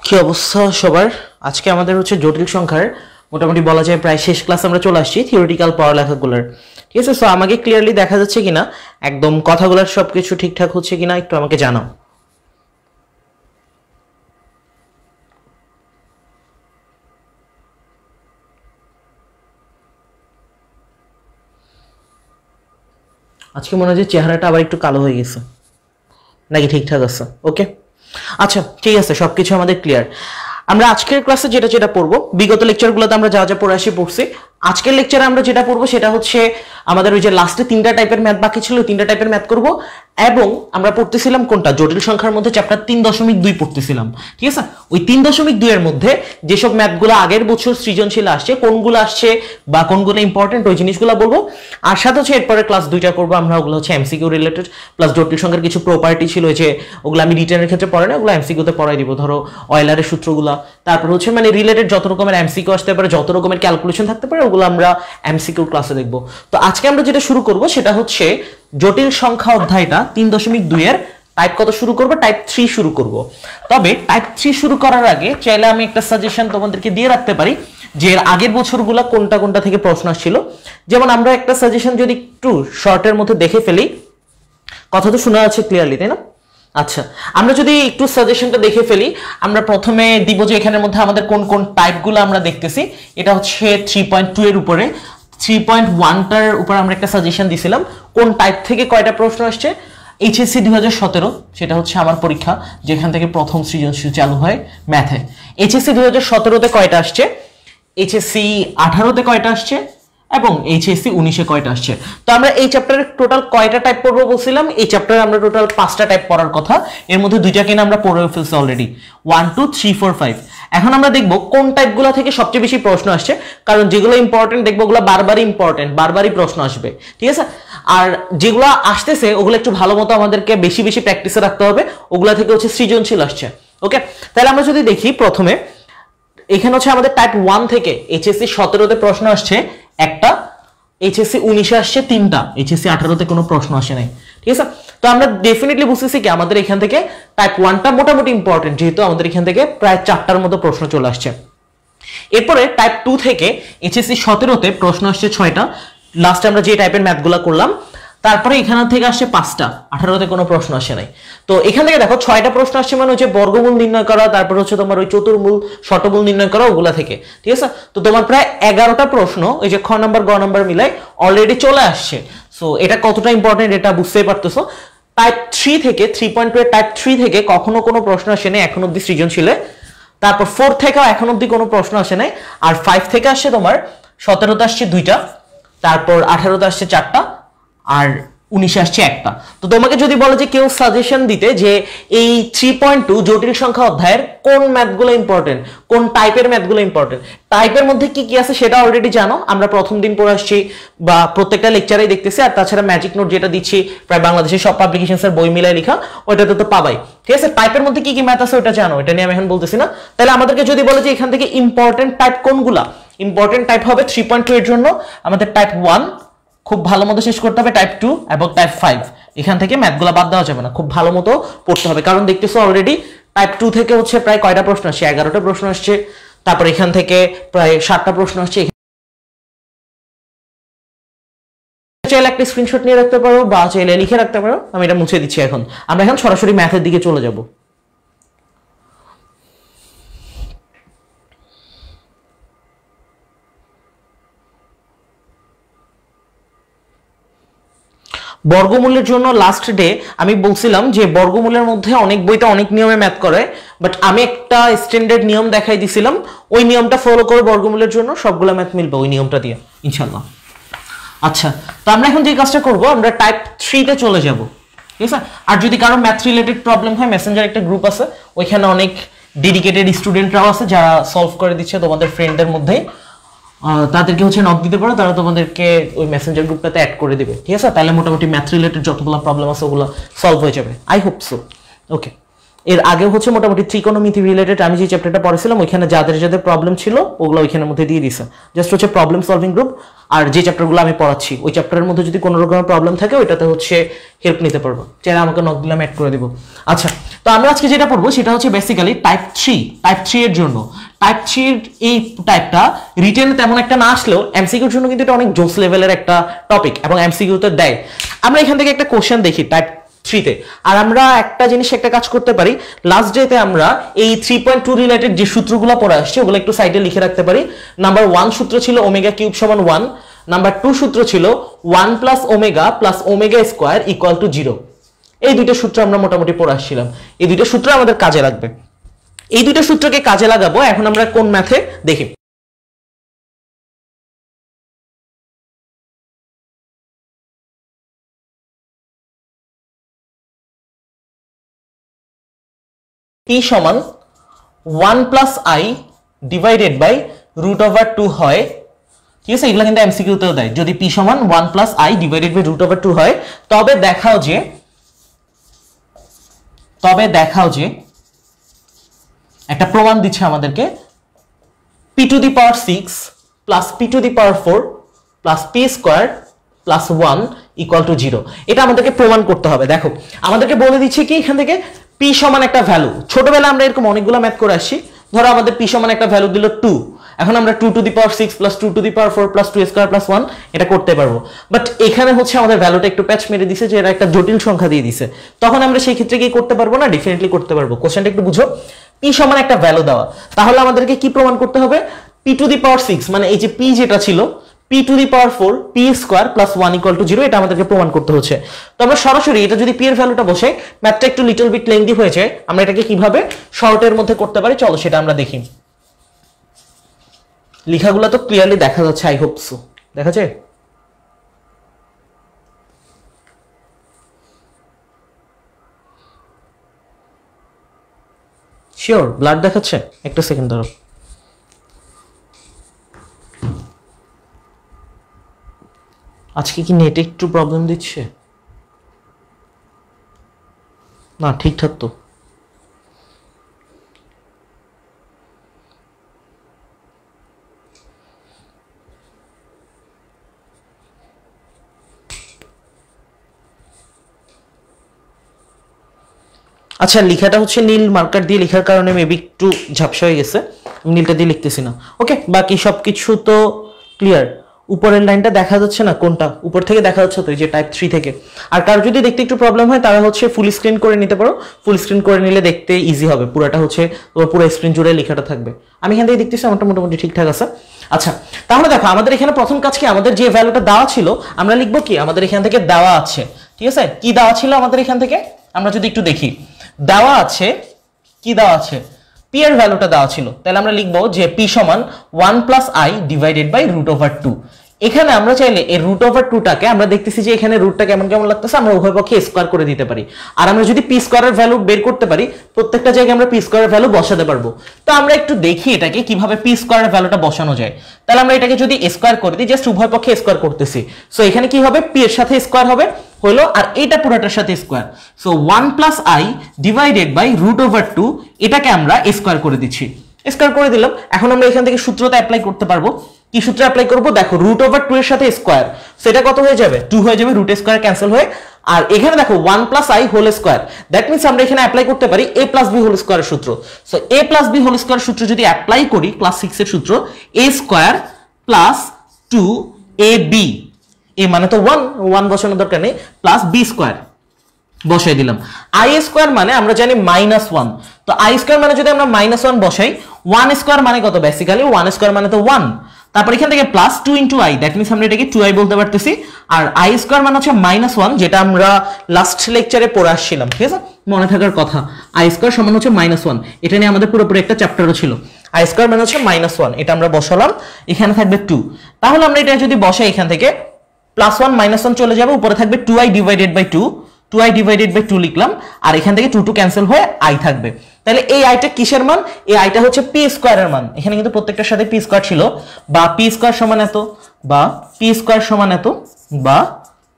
কি অবস্থা সবার? আজকে আমাদের হচ্ছে জটিল সংখ্যার মোটামুটি বলা যায় প্রায় শেষ ক্লাস আমরা চলে আসছি থিওরিটিক্যাল পড়ালেখাগুলোর। ঠিক আছে, সো আমাকে ক্লিয়ারলি দেখা যাচ্ছে কিনা, একদম কথাগুলোর সবকিছু ঠিকঠাক হচ্ছে কিনা একটু আমাকে জানাও। আজকে মনে হয় যে চেহারাটা আবার একটু কালো হয়ে গেছে, নাকি ঠিকঠাক আছে? ওকে, আচ্ছা ঠিক আছে, সবকিছু আমাদের ক্লিয়ার। আমরা আজকের ক্লাসে যেটা যেটা পড়বো, বিগত লেকচারগুলোতে আমরা যা যা পড়ে আসি পড়ছি। আজকের লেকচারে আমরা যেটা পড়বো সেটা হচ্ছে আমাদের ওই যে লাস্টে তিনটা টাইপের ম্যাথ বাকি ছিল, তিনটা টাইপের ম্যাথ করব। এবং আমরা পড়তেছিলাম কোনটা, জটিল সংখ্যার মধ্যে চ্যাপ্টার 3.2 পড়তেছিলাম। ঠিক আছে, ওই 3.2 এর মধ্যে যেসব ম্যাথগুলো আগের বছর সৃজনশীল আসছে, কোনগুলো আসছে বা কোনগুলো ইম্পর্টেন্ট, ওই জিনিসগুলো বলবো। আর সাথে হচ্ছে এরপরে ক্লাস 2টা করবো আমরা, ওগুলো হচ্ছে এমসিকিউ রিলেটেড, প্লাস জটিল সংখ্যার কিছু প্রপার্টি ছিল যে ওগুলো আমি রিটার্নের ক্ষেত্রে পড়াই না, ওগুলো এমসিকিউতে পড়াই দিব। ধরো অয়েলারের সূত্রগুলো, তারপর হচ্ছে মানে রিলেটেড যত রকমের এমসিকিউ আসতে পারে, যত রকমের ক্যালকুলেশন থাকতে পারে, ওগুলো আমরা এমসিকিউ ক্লাসে দেখবো। তো আজকে আমরা যেটা শুরু করব সেটা হচ্ছে জটিল সংখ্যা অধ্যায়টা 3.2 এর টাইপ কত শুরু করব, টাইপ 3 শুরু করব। তবে টাইপ 3 শুরু করার আগে চাইলে আমি একটা সাজেশন তোমাদেরকে দিয়ে রাখতে পারি যে এর আগের বছরগুলো কোনটা কোনটা থেকে প্রশ্ন আসছিল। যেমন আমরা একটা সাজেশন যদি একটু শর্টের মধ্যে দেখে ফেলি, কথা তো শোনা যাচ্ছে ক্লিয়ারলি, তাই না? আচ্ছা, আমরা যদি একটু সাজেশনটা দেখে ফেলি, আমরা প্রথমে দিব যে এখানের মধ্যে আমাদের কোন কোন টাইপগুলো আমরা দেখতেছি। এটা হচ্ছে 3.2 এর উপরে, 3.1টার উপর আমরা একটা সাজেশন দিছিলাম কোন টাইপ থেকে কয়টা প্রশ্ন আসছে। এইচএসসি 2017, সেটা হচ্ছে আমার পরীক্ষা যেখান থেকে প্রথম সৃজনশীল চালু হয় ম্যাথে। এইচএসসি 2017তে কয়টা আসছে, এইচএসসি 18তে কয়টা আসছে এবং এইচএসসি 19-এ কয়টা আসছে। তো আমরা এই চ্যাপ্টারে টোটাল কয়টা টাইপ পড়বো বলছিলাম, এই চ্যাপ্টারে আমরা টোটাল 5টা টাইপ পড়ার কথা, এর মধ্যে 2টা কিনা আমরা পড়ে ফেলছি অলরেডি, 1 2 3 4 5। এখন আমরা দেখবো কোন টাইপগুলো থেকে সবচেয়ে বেশি প্রশ্ন আসছে, কারণ যেগুলো ইম্পর্টেন্ট দেখবো ওগুলো বারবারই ইম্পর্টেন্ট, বারবারই প্রশ্ন আসবে। ঠিক আছে, আর যেগুলো আসতেছে ওগুলো একটু ভালো মতো আমাদেরকে বেশি বেশি প্র্যাকটিসে রাখতে হবে, ওগুলা থেকে হচ্ছে সৃজনশীল আসছে। ওকে, তাহলে আমরা যদি দেখি প্রথমে এখানে হচ্ছে আমাদের টাইপ 1 থেকে এইচএসসি 17তে প্রশ্ন আসছে একটা, এইচএসসি 19-এ আসছে 3টা, এইচএসসি 18তে কোনো প্রশ্ন আসে নাই। ঠিক আছে, তো আমরা ডেফিনেটলি বুঝতেছি কি আমাদের এখান থেকে টাইপ 1টা মোটামুটি ইম্পর্টেন্ট, যেহেতু আমাদের এখান থেকে প্রায় 4টার মতো প্রশ্ন চলে আসছে। এরপরে টাইপ 2 থেকে এইচএসসি 17তে প্রশ্ন আসছে 6টা, লাস্টে আমরা যে টাইপের ম্যাথগুলো করলাম। তারপরে এখান থেকে আসছে 5টা, 18তে কোনো প্রশ্ন আসে নাই। তো এখান থেকে দেখো 6টা প্রশ্ন আসছে, মানে হচ্ছে বর্গমূল নির্ণয় করা, তারপর হচ্ছে তোমার ওই চতুর্মূল শতমূল নির্ণয় করা, ওগুলা থেকে। ঠিক আছে, তো তোমার প্রায় 11টা প্রশ্ন ওই যে খ নাম্বার গ নাম্বার মিলাই অলরেডি চলে আসছে। সো এটা কতটা ইম্পর্টেন্ট এটা বুঝতেই পারতেছো। টাইপ 3 থেকে 3.2 এর টাইপ 3 থেকে কখনো কোনো প্রশ্ন আসে নাই এখন অব্দি সৃজনশীলে। তারপর 4 থেকেও এখন অব্দি কোনো প্রশ্ন আসে নাই। আর 5 থেকে আসছে তোমার 17তে আসছে 2টা, তারপর 18তে আসছে 4টা, আর 19-এ আসছে একটা। তো তোমাকে যদি বলে যে কেউ সাজেশন দিতে যে এই 3.2 জটিল সংখ্যা অধ্যায়ের কোন ম্যাথগুলো ইম্পর্টেন্ট, কোন টাইপের ম্যাথগুলো ইম্পর্টেন্ট, টাইপের মধ্যে কি কি আছে সেটা অলরেডি জানো, আমরা প্রথম দিন পড়ে আসছি বা প্রত্যেকটা লেকচারেই দেখতেছি। আর তাছাড়া ম্যাজিক নোট যেটা দিচ্ছি প্রায় বাংলাদেশের সব পাবলিকেশনসের বই মিলায় লেখা, ওইটাতে তো পাবাই। ঠিক আছে, টাইপের মধ্যে কি কি ম্যাথ আছে ওটা জানো, এটা নিয়ে আমি এখন বলতেছি না। তাহলে আমাদেরকে যদি বলে যে এখান থেকে ইম্পর্টেন্ট টাইপ কোনগুলা, ইম্পর্টেন্ট টাইপ হবে 3.2 এর জন্য আমাদের টাইপ 1 খুব ভালো মতো শেষ করতে হবে, টাইপ 2 এবং টাইপ 5 এখান থেকে ম্যাথগুলো বাদ দেওয়া যাবে না, খুব ভালো মতো পড়তে হবে। কারণ দেখতেছো অলরেডি টাইপ 2 থেকে হচ্ছে প্রায় কয়টা প্রশ্ন আসছে, 11টা প্রশ্ন আসছে। তারপর এখান থেকে প্রায় 7টা প্রশ্ন আসছে। চাইলে একটা স্ক্রিনশট নিয়ে রাখতে পারো বা চাইলে লিখে রাখতে পারো, আমি এটা মুছে দিচ্ছি। এখন আমরা এখন সরাসরি ম্যাথের দিকে চলে যাব। বর্গমূলের জন্য লাস্ট ডে আমি বলছিলাম যে বর্গমূলের মধ্যে অনেক বইতে অনেক নিয়মে ম্যাথ করে, বাট আমি একটা স্ট্যান্ডার্ড নিয়ম দেখাই দিছিলাম, ওই নিয়মটা ফলো করে বর্গমূলের জন্য সবগুলো ম্যাথ মিলবে ওই নিয়মটা দিয়ে ইনশাল্লাহ। আচ্ছা, তো আমরা এখন যে কাজটা করব, আমরা টাইপ 3-তে চলে যাব। ঠিক আছে, আর যদি কারো ম্যাথ রিলেটেড প্রবলেম হয়, মেসেঞ্জার একটা গ্রুপ আছে, ওইখানে অনেক ডেডিকেটেড স্টুডেন্টরাও আছে যারা সলভ করে দিচ্ছে তোমাদের ফ্রেন্ডদের মধ্যেই, তাদেরকে হচ্ছে নক দিতে পারো, তারা তোমাদেরকে ওই মেসেঞ্জার গ্রুপটাতে অ্যাড করে দিবে। ঠিক আছে, তাহলে মোটামুটি ম্যাথ রিলেটেড যতগুলো প্রবলেম আছে ওগুলো সলভ হয়ে যাবে, আই হোপ সো। ওকে, এর আগে হচ্ছে মোটামুটি ত্রিকোণমিতি রিলেটেড আমি যে চ্যাপ্টারটা পড়েছিলাম ওইখানে যাদের যাদের প্রবলেম ছিল ওগুলো ওইখানের মধ্যে দিয়ে দিছে, জাস্ট হচ্ছে প্রবলেম সলভিং গ্রুপ। আর যে চ্যাপ্টারগুলো আমি পড়াচ্ছি ওই চ্যাপ্টারের মধ্যে যদি কোনো রকমের প্রবলেম থাকে ওইটাতে হচ্ছে হেল্প নিতে পারবো, চাইলে আমাকে নক দিলাম অ্যাড করে দিব। আচ্ছা, তো আমরা আজকে যেটা পড়বো সেটা হচ্ছে বেসিক্যালি টাইপ 3 এর জন্য। টাইপ 3 এর এই টাইপটা রিটেনে তেমন একটা না আসলেও এমসিকিউর জন্য কিন্তু এটা অনেক জোস লেভেলের একটা টপিক এবং এমসিকিউ তো দেয়। আমরা এখান থেকে একটা কোশ্চেন দেখি টাইপ 3 তে, আর আমরা একটা জিনিস একটা কাজ করতে পারি, লাস্ট ডেতে আমরা এই 3.2 রিলেটেড যে সূত্রগুলো পড়ে আসছে ওগুলো একটু সাইডে লিখে রাখতে পারি। নাম্বার 1 সূত্র ছিল ওমেগা কিউব সমান 1, নাম্বার 2 সূত্র ছিল 1 plus omega square equal to 0। এই দুইটা সূত্র আমরা মোটামুটি পড়ে আসছিলাম, এই দুইটা সূত্র আমাদের কাজে লাগবে। এই দুইটা সূত্রকে কাজে লাগাবো এখন আমরা কোন ম্যাথে দেখি। p সমান 1 plus i divided by root over 2 হয়, ঠিক আছে? এগুলা কিন্তু এমসিকিউ তেও দেয়। যদি p সমান 1 plus i divided by root over 2 হয় তবে দেখাও যে একটা প্রমাণ দিচ্ছে আমাদেরকে p two the power 6 plus p two the power 4 plus p square plus 1 equal to 0। এটা আমাদেরকে প্রমাণ করতে হবে। দেখো আমাদেরকে বলে দিচ্ছে কি এখান থেকে p সমান একটা ভ্যালু, ছোটবেলা আমরা এরকম অনেকগুলো ম্যাথ করে আসছি। ধরো আমাদের p সমান একটা ভ্যালু দিল 2, এখন আমরা 2 two the power 6 plus 2 two the power 4 plus 2 square plus 1 এটা করতে পারবো। বাট এখানে হচ্ছে আমাদের ভ্যালুটা একটু প্যাচ মেরে দিছে যে এটা একটা জটিল সংখ্যা দিয়ে দিছে, তখন আমরা সেই ক্ষেত্রে কি করতে পারবো না? ডেফিনেটলি করতে পারবো। কোশ্চেনটা একটু বুঝো, p সমান একটা ভ্যালু দেওয়া, তাহলে আমাদেরকে কি প্রমাণ করতে হবে? p টু দি পাওয়ার 6 মানে এই যে p যেটা ছিল p two the power 4 p square plus 1 equal to 0, এটা আমাদেরকে প্রমাণ করতে হচ্ছে। তো আমরা সরাসরি এটা যদি p এর ভ্যালুটা বসে, ম্যাথটা একটু লিটল বিট লেন্দি হয়ে যায়, আমরা এটাকে কিভাবে শর্টের মধ্যে করতে পারি চলো সেটা আমরা দেখি। লেখাগুলো তো ক্লিয়ারলি দেখা যাচ্ছে, আই হোপ সো দেখা যায়। শিওর ব্লাড দেখাচ্ছে? একটা সেকেন্ড ধরো। আজকে কি নেটে একটু প্রবলেম দিচ্ছে? না ঠিকঠাক তো। আচ্ছা লেখাটা হচ্ছে নীল মার্কার দিয়ে লেখার কারণে মেবি একটু ঝাপসা হয়ে গেছে, আমি নীলটা দিয়ে লিখতেছি না। ওকে, বাকি সবকিছু তো ক্লিয়ার। উপরের লাইনটা দেখা যাচ্ছে না? কোনটা? উপর থেকে দেখা যাচ্ছে তো, এই যে টাইপ 3 থেকে। আর কার যদি দেখতে একটু প্রবলেম হয় তারা হচ্ছে ফুল স্ক্রিন করে নিতে পারো, ফুল স্ক্রিন করে নিলে দেখতে ইজি হবে, পুরোটা হচ্ছে তোমার পুরো স্ক্রিন জুড়ে লেখাটা থাকবে। আমি এখান থেকে দেখতেছি আমারটা মোটামুটি ঠিকঠাক আছে। আচ্ছা তাহলে দেখো আমাদের এখানে প্রথম কাজ কি, আমাদের যে ভ্যালুটা দেওয়া ছিল আমরা লিখবো কি, আমাদের এখান থেকে দেওয়া আছে, ঠিক আছে? কি দেওয়া ছিল আমাদের এখান থেকে আমরা যদি একটু দেখি, দেওয়া আছে কি দেওয়া আছে, p এর ভ্যালুটা দেওয়া ছিল, তাহলে আমরা লিখবো যে p সমান 1 plus i divided by root over 2। এখানে আমরা চাইলে এই রুট ওভার 2টাকে আমরা দেখতেছি যে এখানে রুটটা কেমন কেমন লাগতেছে, আমরা উভয় পক্ষে স্কয়ার করে দিতে পারি। আর আমরা যদি p স্কয়ারের ভ্যালু বের করতে পারি প্রত্যেকটা জায়গায় আমরা p স্কয়ারের ভ্যালু বসাতে পারবো। তো আমরা একটু দেখি এটাকে কিভাবে p স্কয়ারের ভ্যালুটা বসানো যায়। তাহলে আমরা এটাকে যদি স্কয়ার করে দিই, জাস্ট উভয় পক্ষে স্কয়ার করতেছি, সো এখানে কি হবে, p এর সাথে স্কয়ার হবে হলো, আর এইটা পুরোটার সাথে square, so 1 plus i divided by root over 2, এটাকে আমরা স্কয়ার করে দিচ্ছি। স্কয়ার করে দিলাম, এখন আমরা এখান থেকে সূত্রটা অ্যাপ্লাই করতে পারবো। কি সূত্র অ্যাপ্লাই করব? দেখো রুট ওভার 2 এর সাথে স্কয়ার, সেটা কত হয়ে যাবে? 2 হয়ে যাবে, রুট স্কয়ার ক্যান্সেল হয়ে। আর এখানে দেখো 1 plus i whole square, that means আমরা এখানে অ্যাপ্লাই করতে পারি a প্লাস b হোল স্কয়ারের সূত্র। So a plus b whole square সূত্র যদি অ্যাপ্লাই করি, ক্লাস 6 এর সূত্র, a square plus 2ab, a মানে তো 1 বসানোর দরকার নেই, প্লাস b স্কয়ার বসাই দিলাম। i স্কয়ার মানে আমরা জানি -1, তো i স্কয়ার মানে যদি আমরা -1 বসাই, 1 স্কয়ার মানে কত? বেসিক্যালি 1 স্কয়ার মানে তো 1, তারপর এখান থেকে plus 2 into i, that means আমরা এটাকে 2i বলতে পারতেছি। আর i স্কয়ার মানে হচ্ছে -1, যেটা আমরা লাস্ট লেকচারে পড়ে আসছিলাম, ঠিক আছে? মনে থাকার কথা, i স্কয়ার সমান হচ্ছে -1, এটা নিয়ে আমাদের পুরোপুরি একটা চ্যাপ্টারও ছিল। i স্কয়ার মানে হচ্ছে -1, এটা আমরা বসালাম, এখানে থাকবে 2। তাহলে আমরা এটা যদি বসাই, এখান থেকে +1 -1 চলে যাবে, উপরে থাকবে 2i divided by 2, 2i divided by 2 লিখলাম, আর এখান থেকে 2 ক্যান্সেল হয়ে i থাকবে। তাহলে এই আইটা কিসের মান? এই আইটা হচ্ছে p স্কয়ারের মান। এখানে কিন্তু প্রত্যেকটার সাথে p স্কয়ার ছিল, বা p স্কয়ার সমান এত, বা p স্কয়ার সমান এত, বা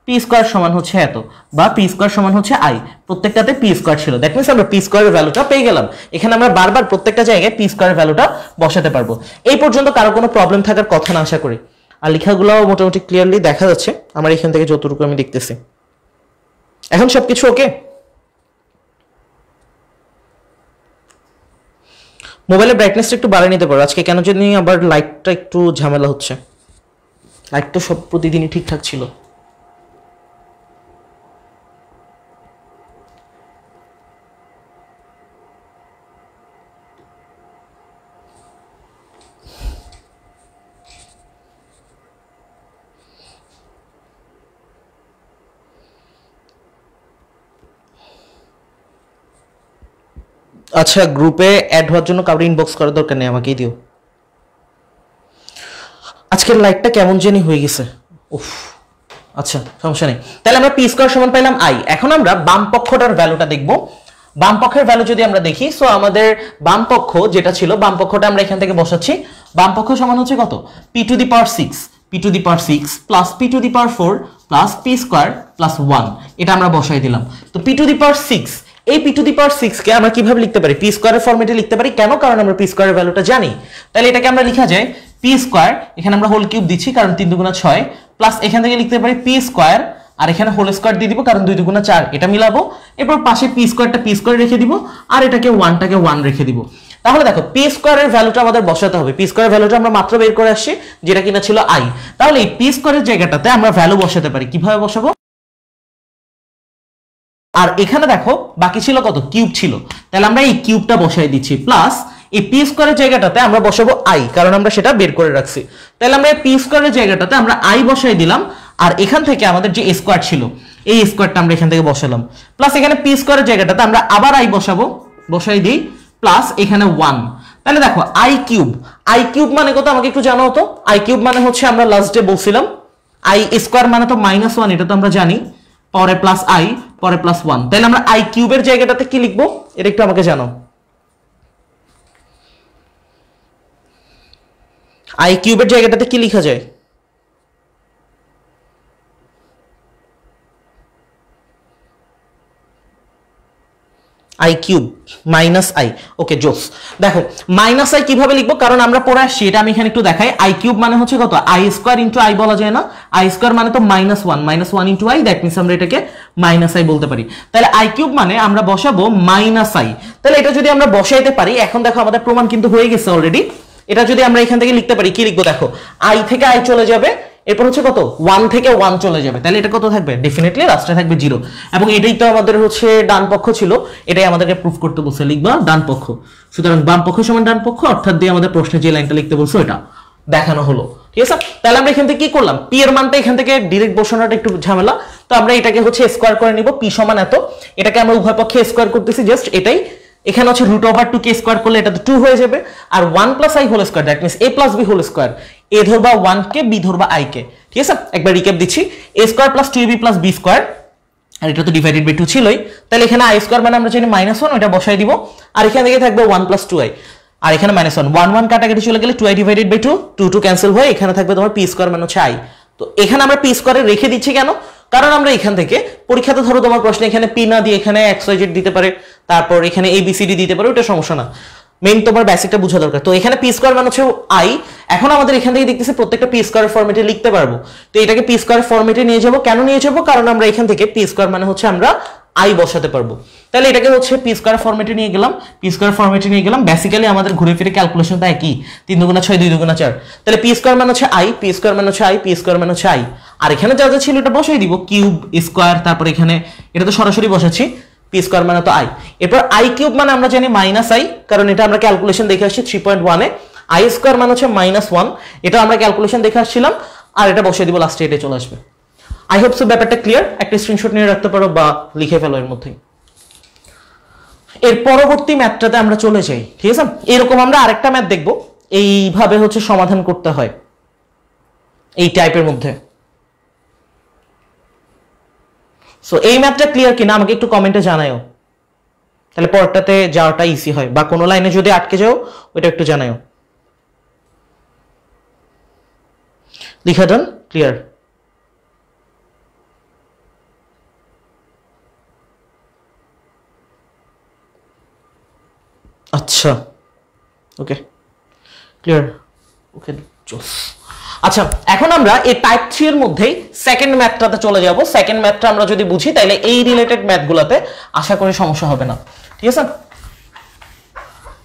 p স্কয়ার সমান হচ্ছে এত, বা p স্কয়ার সমান হচ্ছে i, প্রত্যেকটাতে p স্কয়ার ছিল। দ্যাট মিন্স আমরা p স্কয়ারের ভ্যালুটা পেয়ে গেলাম। এখানে আমরা বারবার প্রত্যেকটা জায়গায় p স্কয়ারের ভ্যালুটা বসাতে পারবো। এই পর্যন্ত কারো কোনো প্রবলেম থাকার কথা না আশা করি। আর লেখাগুলোও মোটামুটি ক্লিয়ারলি দেখা যাচ্ছে আমার এখান থেকে যতটুকু আমি দেখতেছি। এখন সবকিছু ওকে? আচ্ছা মোবাইলের ব্রাইটনেসটা একটু বাড়িয়ে নিতে পারো, আজকে কেন জানি আবার লাইটটা একটু ঝামেলা হচ্ছে। লাইট তো সব প্রতিদিনই ঠিকঠাক ছিল। আচ্ছা, গ্রুপে অ্যাড হওয়ার জন্য কাউকে ইনবক্স করার দরকার নেই, আমাকেই দিও। আজকের লাইটটা কেমন জানি হয়ে গেছে। উফ, আচ্ছা সমস্যা নেই। তাহলে আমরা পি স্কয়ার সমান পাইলাম আই। এখন আমরা বাম পক্ষটার ভ্যালুটা দেখব। বাম পক্ষের ভ্যালু যদি আমরা দেখি, সো আমাদের বাম পক্ষ যেটা ছিল, বাম পক্ষটা আমরা এখান থেকে বসাচ্ছি। বাম পক্ষ সমান হচ্ছে কত? P two the power 6 plus P two the power 4 plus P square plus 1, এটা আমরা বসাই দিলাম। তো পি টু দি পাওয়ার 6, এই পি টু দি পাওয়ার 6 কে আমরা কিভাবে লিখতে পারি? পি স্কয়ারের ফরম্যাটে লিখতে পারি। কেন? কারণ আমরা পি স্কয়ারের ভ্যালুটা জানি। তাহলে এটাকে আমরা লেখা যায় পি স্কয়ার, এখানে আমরা হোল কিউব দিচ্ছি কারণ 3 দুগুণা 6, প্লাস এখান থেকে লিখতে পারি পি স্কয়ার, আর এখানে হোল স্কয়ার দিয়ে দিব কারণ 2 দুগুণা 4, এটা মিলাবো। এরপর পাশে পি স্কয়ারটা পি স্কয়ার রেখে দিব, আর এটাকে 1টাকে 1 রেখে দিব। তাহলে দেখো পি স্কয়ারের ভ্যালুটা আমাদের বসাতে হবে। পি স্কয়ারের ভ্যালুটা আমরা মাত্র বের করে আসছি, যেটা কিনা ছিল আই। তাহলে এই পি স্কয়ারের জায়গাটাতে আমরা ভ্যালু বসাতে পারি। কিভাবে বসাবো? আর এখানে দেখো বাকি ছিল কত? কিউব ছিল। তাহলে আমরা এই কিউবটা বসাই দিচ্ছি, প্লাস এই পি স্কয়ারের জায়গাটাতে আমরা বসাবো আই, কারণ আমরা সেটা বের করে রাখছি। তাহলে আমরা এই পি স্কয়ারের জায়গাটাতে আমরা আই বসাই দিলাম, আর এখান থেকে আমাদের যে স্কয়ার ছিল এই স্কয়ারটা আমরা এখান থেকে বসালাম, প্লাস এখানে পি স্কয়ারের জায়গাটাতে আমরা আবার আই বসাবো, বসাই দিই, প্লাস এখানে 1। তাহলে দেখো আই কিউব মানে কত আমাকে একটু জানো তো? আই কিউব মানে হচ্ছে আমরা লাস্ট ডে বলছিলাম আই স্কয়ার মানে তো -1, এটা তো আমরা জানি, পরে প্লাস আই, পরে প্লাস 1। তাহলে আমরা আই কিউবের জায়গাটাতে কি লিখবো এটা একটু আমাকে জানো। আই কিউবের জায়গাটাতে কি লেখা যায়? I cube minus i. Okay, জোস। দেখো মাইনাস আই কিভাবে লিখবো, কারণ আমরা পড়ে আসছি, এটা আমি এখানে একটু দেখাই। আই কিউব মানে হচ্ছে কত? আই স্কয়ার ইন্টু আই বলা যায় না? আই স্কয়ার মানে তো -1 ইন্টু আই, দ্যাট মিনস আমরা এটাকে মাইনাস আই বলতে পারি। তাহলে আই কিউব মানে আমরা বসাবো মাইনাস আই। তাহলে এটা যদি আমরা বসাইতে পারি, এখন দেখো আমাদের প্রমাণ কিন্তু হয়ে গেছে অলরেডি। এটা যদি আমরা এখান থেকে লিখতে পারি, কি লিখবো দেখো? আই থেকে আই চলে যাবে, এরপর হচ্ছে কত? 1 থেকে 1 চলে যাবে। তাহলে এটা কত থাকবে? ডেফিনেটলি লাস্টে থাকবে 0। এবং এটাই তো আমাদের হচ্ছে ডান পক্ষ ছিল, এটাই আমাদেরকে প্রুফ করতে বলছে, লিখবা ডান পক্ষ। সুতরাং বাম পক্ষ সমান ডান পক্ষ, অর্থাৎ দিয়ে আমাদের প্রশ্নে যে লাইনটা লিখতে বলছো এটা দেখানো হলো। ঠিক আছে, তাহলে আমরা এখান থেকে কি করলাম? পি এর মানটা এখান থেকে ডাইরেক্ট বসানোটা একটু ঝামেলা, তো আমরা এটাকে হচ্ছে স্কয়ার করে নিব। পি সমান এত, এটাকে আমরা উভয় পক্ষে স্কয়ার করতেছি, জাস্ট এটাই। এখানে হচ্ছে √2 কে স্কয়ার করলে এটা তো 2 হয়ে যাবে, আর 1 plus i whole square, that means a plus b whole square. a ধরবা 1 কে, b ধরবা i কে। ঠিক আছে, একবার রিক্যাপ দিচ্ছি। a square plus 2ab plus b square, আর এটা তো ডিভাইডেড বাই 2 ছিলই। তাহলে এখানে i স্কয়ার মানে আমরা জানি -1, ওটা বসাই দিব, আর এখান থেকে থাকবে 1 প্লাস 2i, আর এখানে -1 1 1 কাটাকাটি চলে গেলে 2i ডিভাইডেড বাই 2 2 ক্যান্সেল হয়ে এখানে থাকবে তোমার p স্কয়ার মানে হচ্ছে i। তো এখানে আমরা p স্কয়ারে রেখে দিচ্ছি কেন? কারণ আমরা এখান থেকে পরীক্ষাতে ধরো তোমার প্রশ্নে এখানে p না দিয়ে এখানে xyz দিতে পারে, তারপর এখানে abcd দিতে পারে, ওটা সমস্যা না, মেইন তোমার বেসিকটা বোঝা দরকার। তো এখানে পি স্কয়ার মানে হচ্ছে i। এখন আমাদের এখান থেকে দেখতেছি প্রত্যেকটা পি স্কয়ারের ফরম্যাটে লিখতে পারবো, তো এটাকে পি স্কয়ারের ফরম্যাটে নিয়ে যাব। কেন নিয়ে যাব? কারণ আমরা এখান থেকে পি স্কয়ার মানে হচ্ছে আমরা i বসাতে পারবো। তাহলে এটাকে হচ্ছে পি স্কয়ার ফরম্যাটে নিয়ে গেলাম, পি স্কয়ার ফরম্যাটে নিয়ে গেলাম। বেসিক্যালি আমাদের ঘুরে ফিরে ক্যালকুলেশনটা একই, 3 দুগুণা 6 2 দুগুণা 4। তাহলে পি স্কয়ার মানে হচ্ছে i, পি স্কয়ার মানে হচ্ছে i, পি স্কয়ার মানে হচ্ছে i। আর এখানে যা যা ছিল এটা বসাই দিব, কিউব স্কয়ার, তারপর এখানে এটা তো সরাসরি বসাচ্ছি, পি স্কয়ার মানে তো i। এরপর i কিউব মানে আমরা জানি -i, কারণ এটা আমরা ক্যালকুলেশন দেখে আসছি 3.1 এ। i স্কয়ার মানে হচ্ছে -1, এটা আমরা ক্যালকুলেশন দেখে আসছিলাম, আর এটা বসিয়ে দিব লাস্টে, এটা চলে আসবে। আই হোপ সো ব্যাপারটা ক্লিয়ার। একটা স্ক্রিনশট নিয়ে রাখতে পারো বা লিখে ফেলো এর মধ্যেই। এর পরবর্তী ম্যাথটাতে আমরা চলে যাই। ঠিক আছে, এরকম আমরা আরেকটা ম্যাথ দেখব, এইভাবে হচ্ছে সমাধান করতে হয় এই টাইপের মধ্যে। সো এই ম্যাথটা ক্লিয়ার কিনা আমাকে একটু কমেন্টে জানাও, তাহলে পরেরটাতে যাওয়াটা ইজি হয়, বা কোনো লাইনে যদি আটকে যাও ওটা একটু জানাও। লিখা ডান? ক্লিয়ার? আচ্ছা, ওকে, ক্লিয়ার, ওকে, জোস। আচ্ছা, এখন আমরা এই টাইপ 3 এর মধ্যেই সেকেন্ড ম্যাথটাতে চলে যাব। সেকেন্ড ম্যাথটা আমরা যদি বুঝি তাহলে এই রিলেটেড ম্যাথগুলোতে আশা করি সমস্যা হবে না। ঠিক আছে,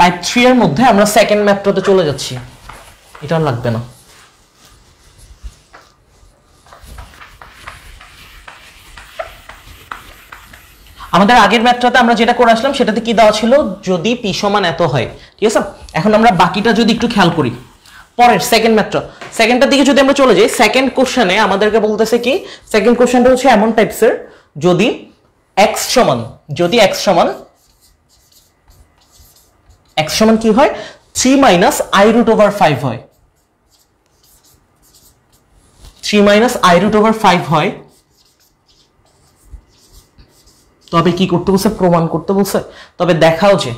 টাইপ 3 এর মধ্যে আমরা সেকেন্ড ম্যাথটাতে চলে যাচ্ছি, এটা লাগবে না। আমাদের আগের ম্যাথটাতে আমরা যেটা করে আসলাম সেটাতে কি দেওয়া ছিল, যদি p সমান এত হয়, ঠিক আছে। এখন আমরা বাকিটা যদি একটু খেয়াল করি, পরের সেকেন্ড ম্যাথটা, সেকেন্ডটার দিকে যদি আমরা চলে যাই, সেকেন্ড কোশ্চেনে আমাদেরকে বলতেছে কি, সেকেন্ড কোশ্চেনটা হচ্ছে এমন টাইপসের, যদি x সমান কি হয় 3 মাইনাস i রুট ওভার 5 হয়, 3 মাইনাস i রুট ওভার 5 হয়, তবে কি করতে বলছে, প্রমাণ করতে বলছে। তবে দেখাও যে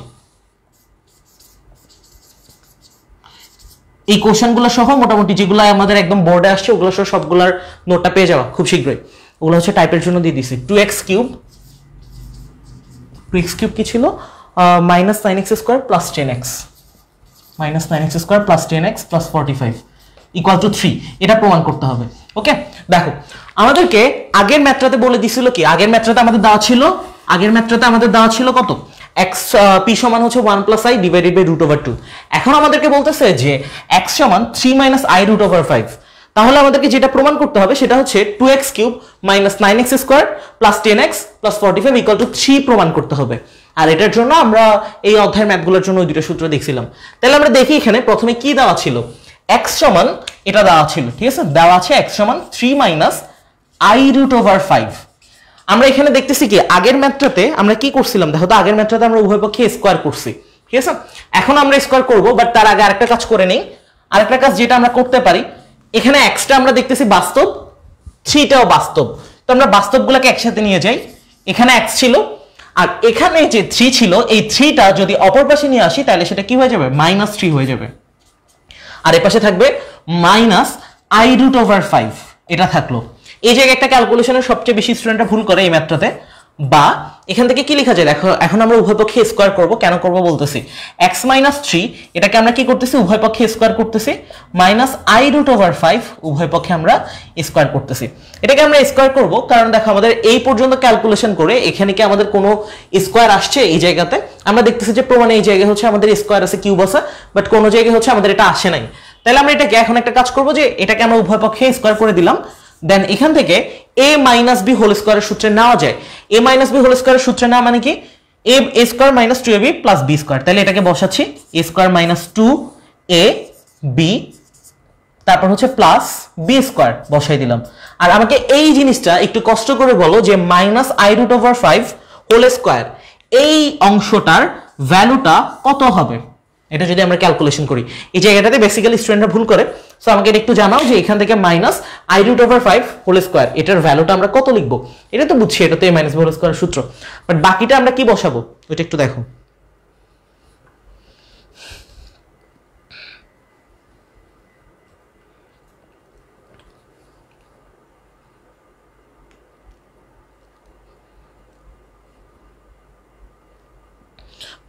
এই কোশ্চেনগুলো সহ মোটামুটি যেগুলো আমাদের একদম বোর্ডে আসছে ওগুলো সহ সবগুলোর নোটটা পেয়ে যাওয়া খুব শীঘ্রই। ওগুলো হচ্ছে টাইপের জন্য দিয়ে দিছি। 2x কিউব কি ছিল, minus 9x square plus 10x, minus 9x square plus 10x plus 45 equal to 3, এটা প্রমাণ করতে হবে। ওকে, দেখো আমাদেরকে আগের ম্যাথটাতে বলে দিছিল কি, আগের ম্যাথটাতে আমাদের দেওয়া ছিল কত, x p সমান হচ্ছে 1 plus i divided by root over 2। এখন আমাদেরকে বলতেছে যে x সমান 3 মাইনাস i রুট ওভার 5, তাহলে আমাদেরকে যেটা প্রমাণ করতে হবে সেটা হচ্ছে 2x cube minus 9x square plus 10x plus 45 equal to 3 প্রমাণ করতে হবে। আর এটার জন্য আমরা এই অধ্যায়ের ম্যাথগুলোর জন্য ওই দুটো সূত্র দেখছিলাম। তাহলে আমরা দেখি এখানে প্রথমে কি দেওয়া ছিল, x সমান এটা দেওয়া ছিল, ঠিক আছে, দেওয়া আছে x সমান 3 মাইনাস i রুট ওভার 5। আমরা এখানে দেখতেছি কি, আগের ম্যাথটাতে আমরা কি করছিলাম, দেখো তো আগের ম্যাথটাতে আমরা উভয় পক্ষে স্কোয়ার করছি, ঠিক আছে। এখন আমরা স্কোয়ার করব, বাট তার আগে আরেকটা কাজ করে নেই। আরেকটা কাজ যেটা আমরা করতে পারি, এখানে x টা আমরা দেখতেছি বাস্তব, 3 টাও বাস্তব, তো আমরা বাস্তবগুলোকে একসাথে নিয়ে যাই। এখানে x ছিল আর এখানে যে 3 ছিল, এই 3 টা যদি অপর পাশে নিয়ে আসি তাহলে সেটা কি হয়ে যাবে, মাইনাস 3 হয়ে যাবে। আর এর পাশে থাকবে মাইনাস i রুট ওভার 5, এটা থাকলো। এই জায়গায় একটা ক্যালকুলেশনের সবচেয়ে বেশি স্টুডেন্টরা ভুল করে এই ম্যাথটাতে, বা এখান থেকে কি লেখা যায় দেখো, এখন আমরা উভয় পক্ষে স্কোয়ার করব, কেন করব বলতেছি, x মাইনাস 3 এটাকে আমরা কি করতেছি, উভয় পক্ষে স্কোয়ার করতেছি, মাইনাস i রুট ওভার 5 উভয় পক্ষে আমরা স্কোয়ার করতেছি। এটাকে আমরা স্কোয়ার করব কারণ দেখো আমাদের এই পর্যন্ত ক্যালকুলেশন করে এখানে কি আমাদের কোনো স্কোয়ার আসছে, এই জায়গাতে আমরা দেখতেছি যে প্রমাণে এই জায়গায় হচ্ছে আমাদের স্কোয়ার আছে, কিউব আছে, বাট কোনো জায়গায় হচ্ছে আমাদের এটা আসে নাই। তাহলে আমরা এটাকে এখন একটা কাজ করব যে এটাকে আমরা উভয় পক্ষে স্কোয়ার করে দিলাম, দেন এখান থেকে a মাইনাস b হোল স্কোয়ারের সূত্রে নেওয়া যায়। a মাইনাস b হোল স্কোয়ারের সূত্রে নেওয়া মানে কি, a square minus 2ab plus b square. তাহলে এটাকে বসাচ্ছি, a স্কোয়ার মাইনাস 2ab তারপর হচ্ছে প্লাস b স্কোয়ার বসাই দিলাম। আর আমাকে এই জিনিসটা একটু কষ্ট করে বলো যে minus i root over 5 whole square এই অংশটার ভ্যালুটা কত হবে, এটা যদি আমরা ক্যালকুলেশন করি। এই জায়গাটাতে বেসিক্যালি স্টুডেন্টরা ভুল করে, সো আমাকে এটা একটু জানাও যে এখান থেকে minus i root over 5 whole square এটার ভ্যালুটা আমরা কত লিখবো। এটা তো বুঝছি, এটা তো a মাইনাস b হোল স্কোয়ারের সূত্র, বাট বাকিটা আমরা কি বসাবো ওইটা একটু দেখো।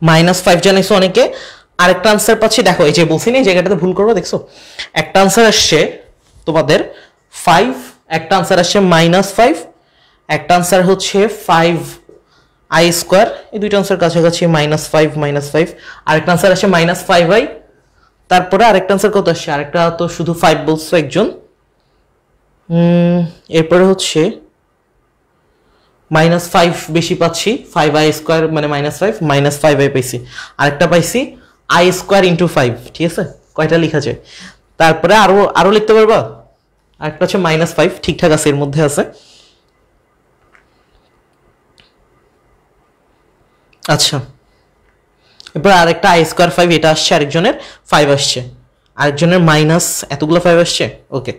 -5 জানাইছো অনেকে, আরেকটা আনসার পাচ্ছি, দেখো এই যে বলছি না এই জায়গাটাতে ভুল করবো, দেখছো একটা আনসার আসছে তোমাদের 5, একটা আনসার আসছে -5, একটা আনসার হচ্ছে 5i স্কোয়ার, এই দুইটা আনসার কাছাকাছি, -5 আরেকটা আনসার আসছে -5i, তারপরে আরেকটা আনসার কত আসছে, আরেকটা তো শুধু 5 বলছো একজন, এরপরে হচ্ছে -5 বেশি পাচ্ছি, 5i স্কোয়ার মানে -5i পাইছি, আরেকটা পাইছি i স্কোয়ার ইন্টু 5, ঠিক আছে, কয়টা লেখা যায়, তারপরে আরো লিখতে পারবা, আরেকটা হচ্ছে -5, ঠিকঠাক আছে, এর মধ্যে আছে। আচ্ছা, এরপর আরেকটা i স্কোয়ার 5 এটা আসছে, আরেকজনের 5 আসছে, আরেকজনের মাইনাস এতগুলো 5 আসছে। ওকে,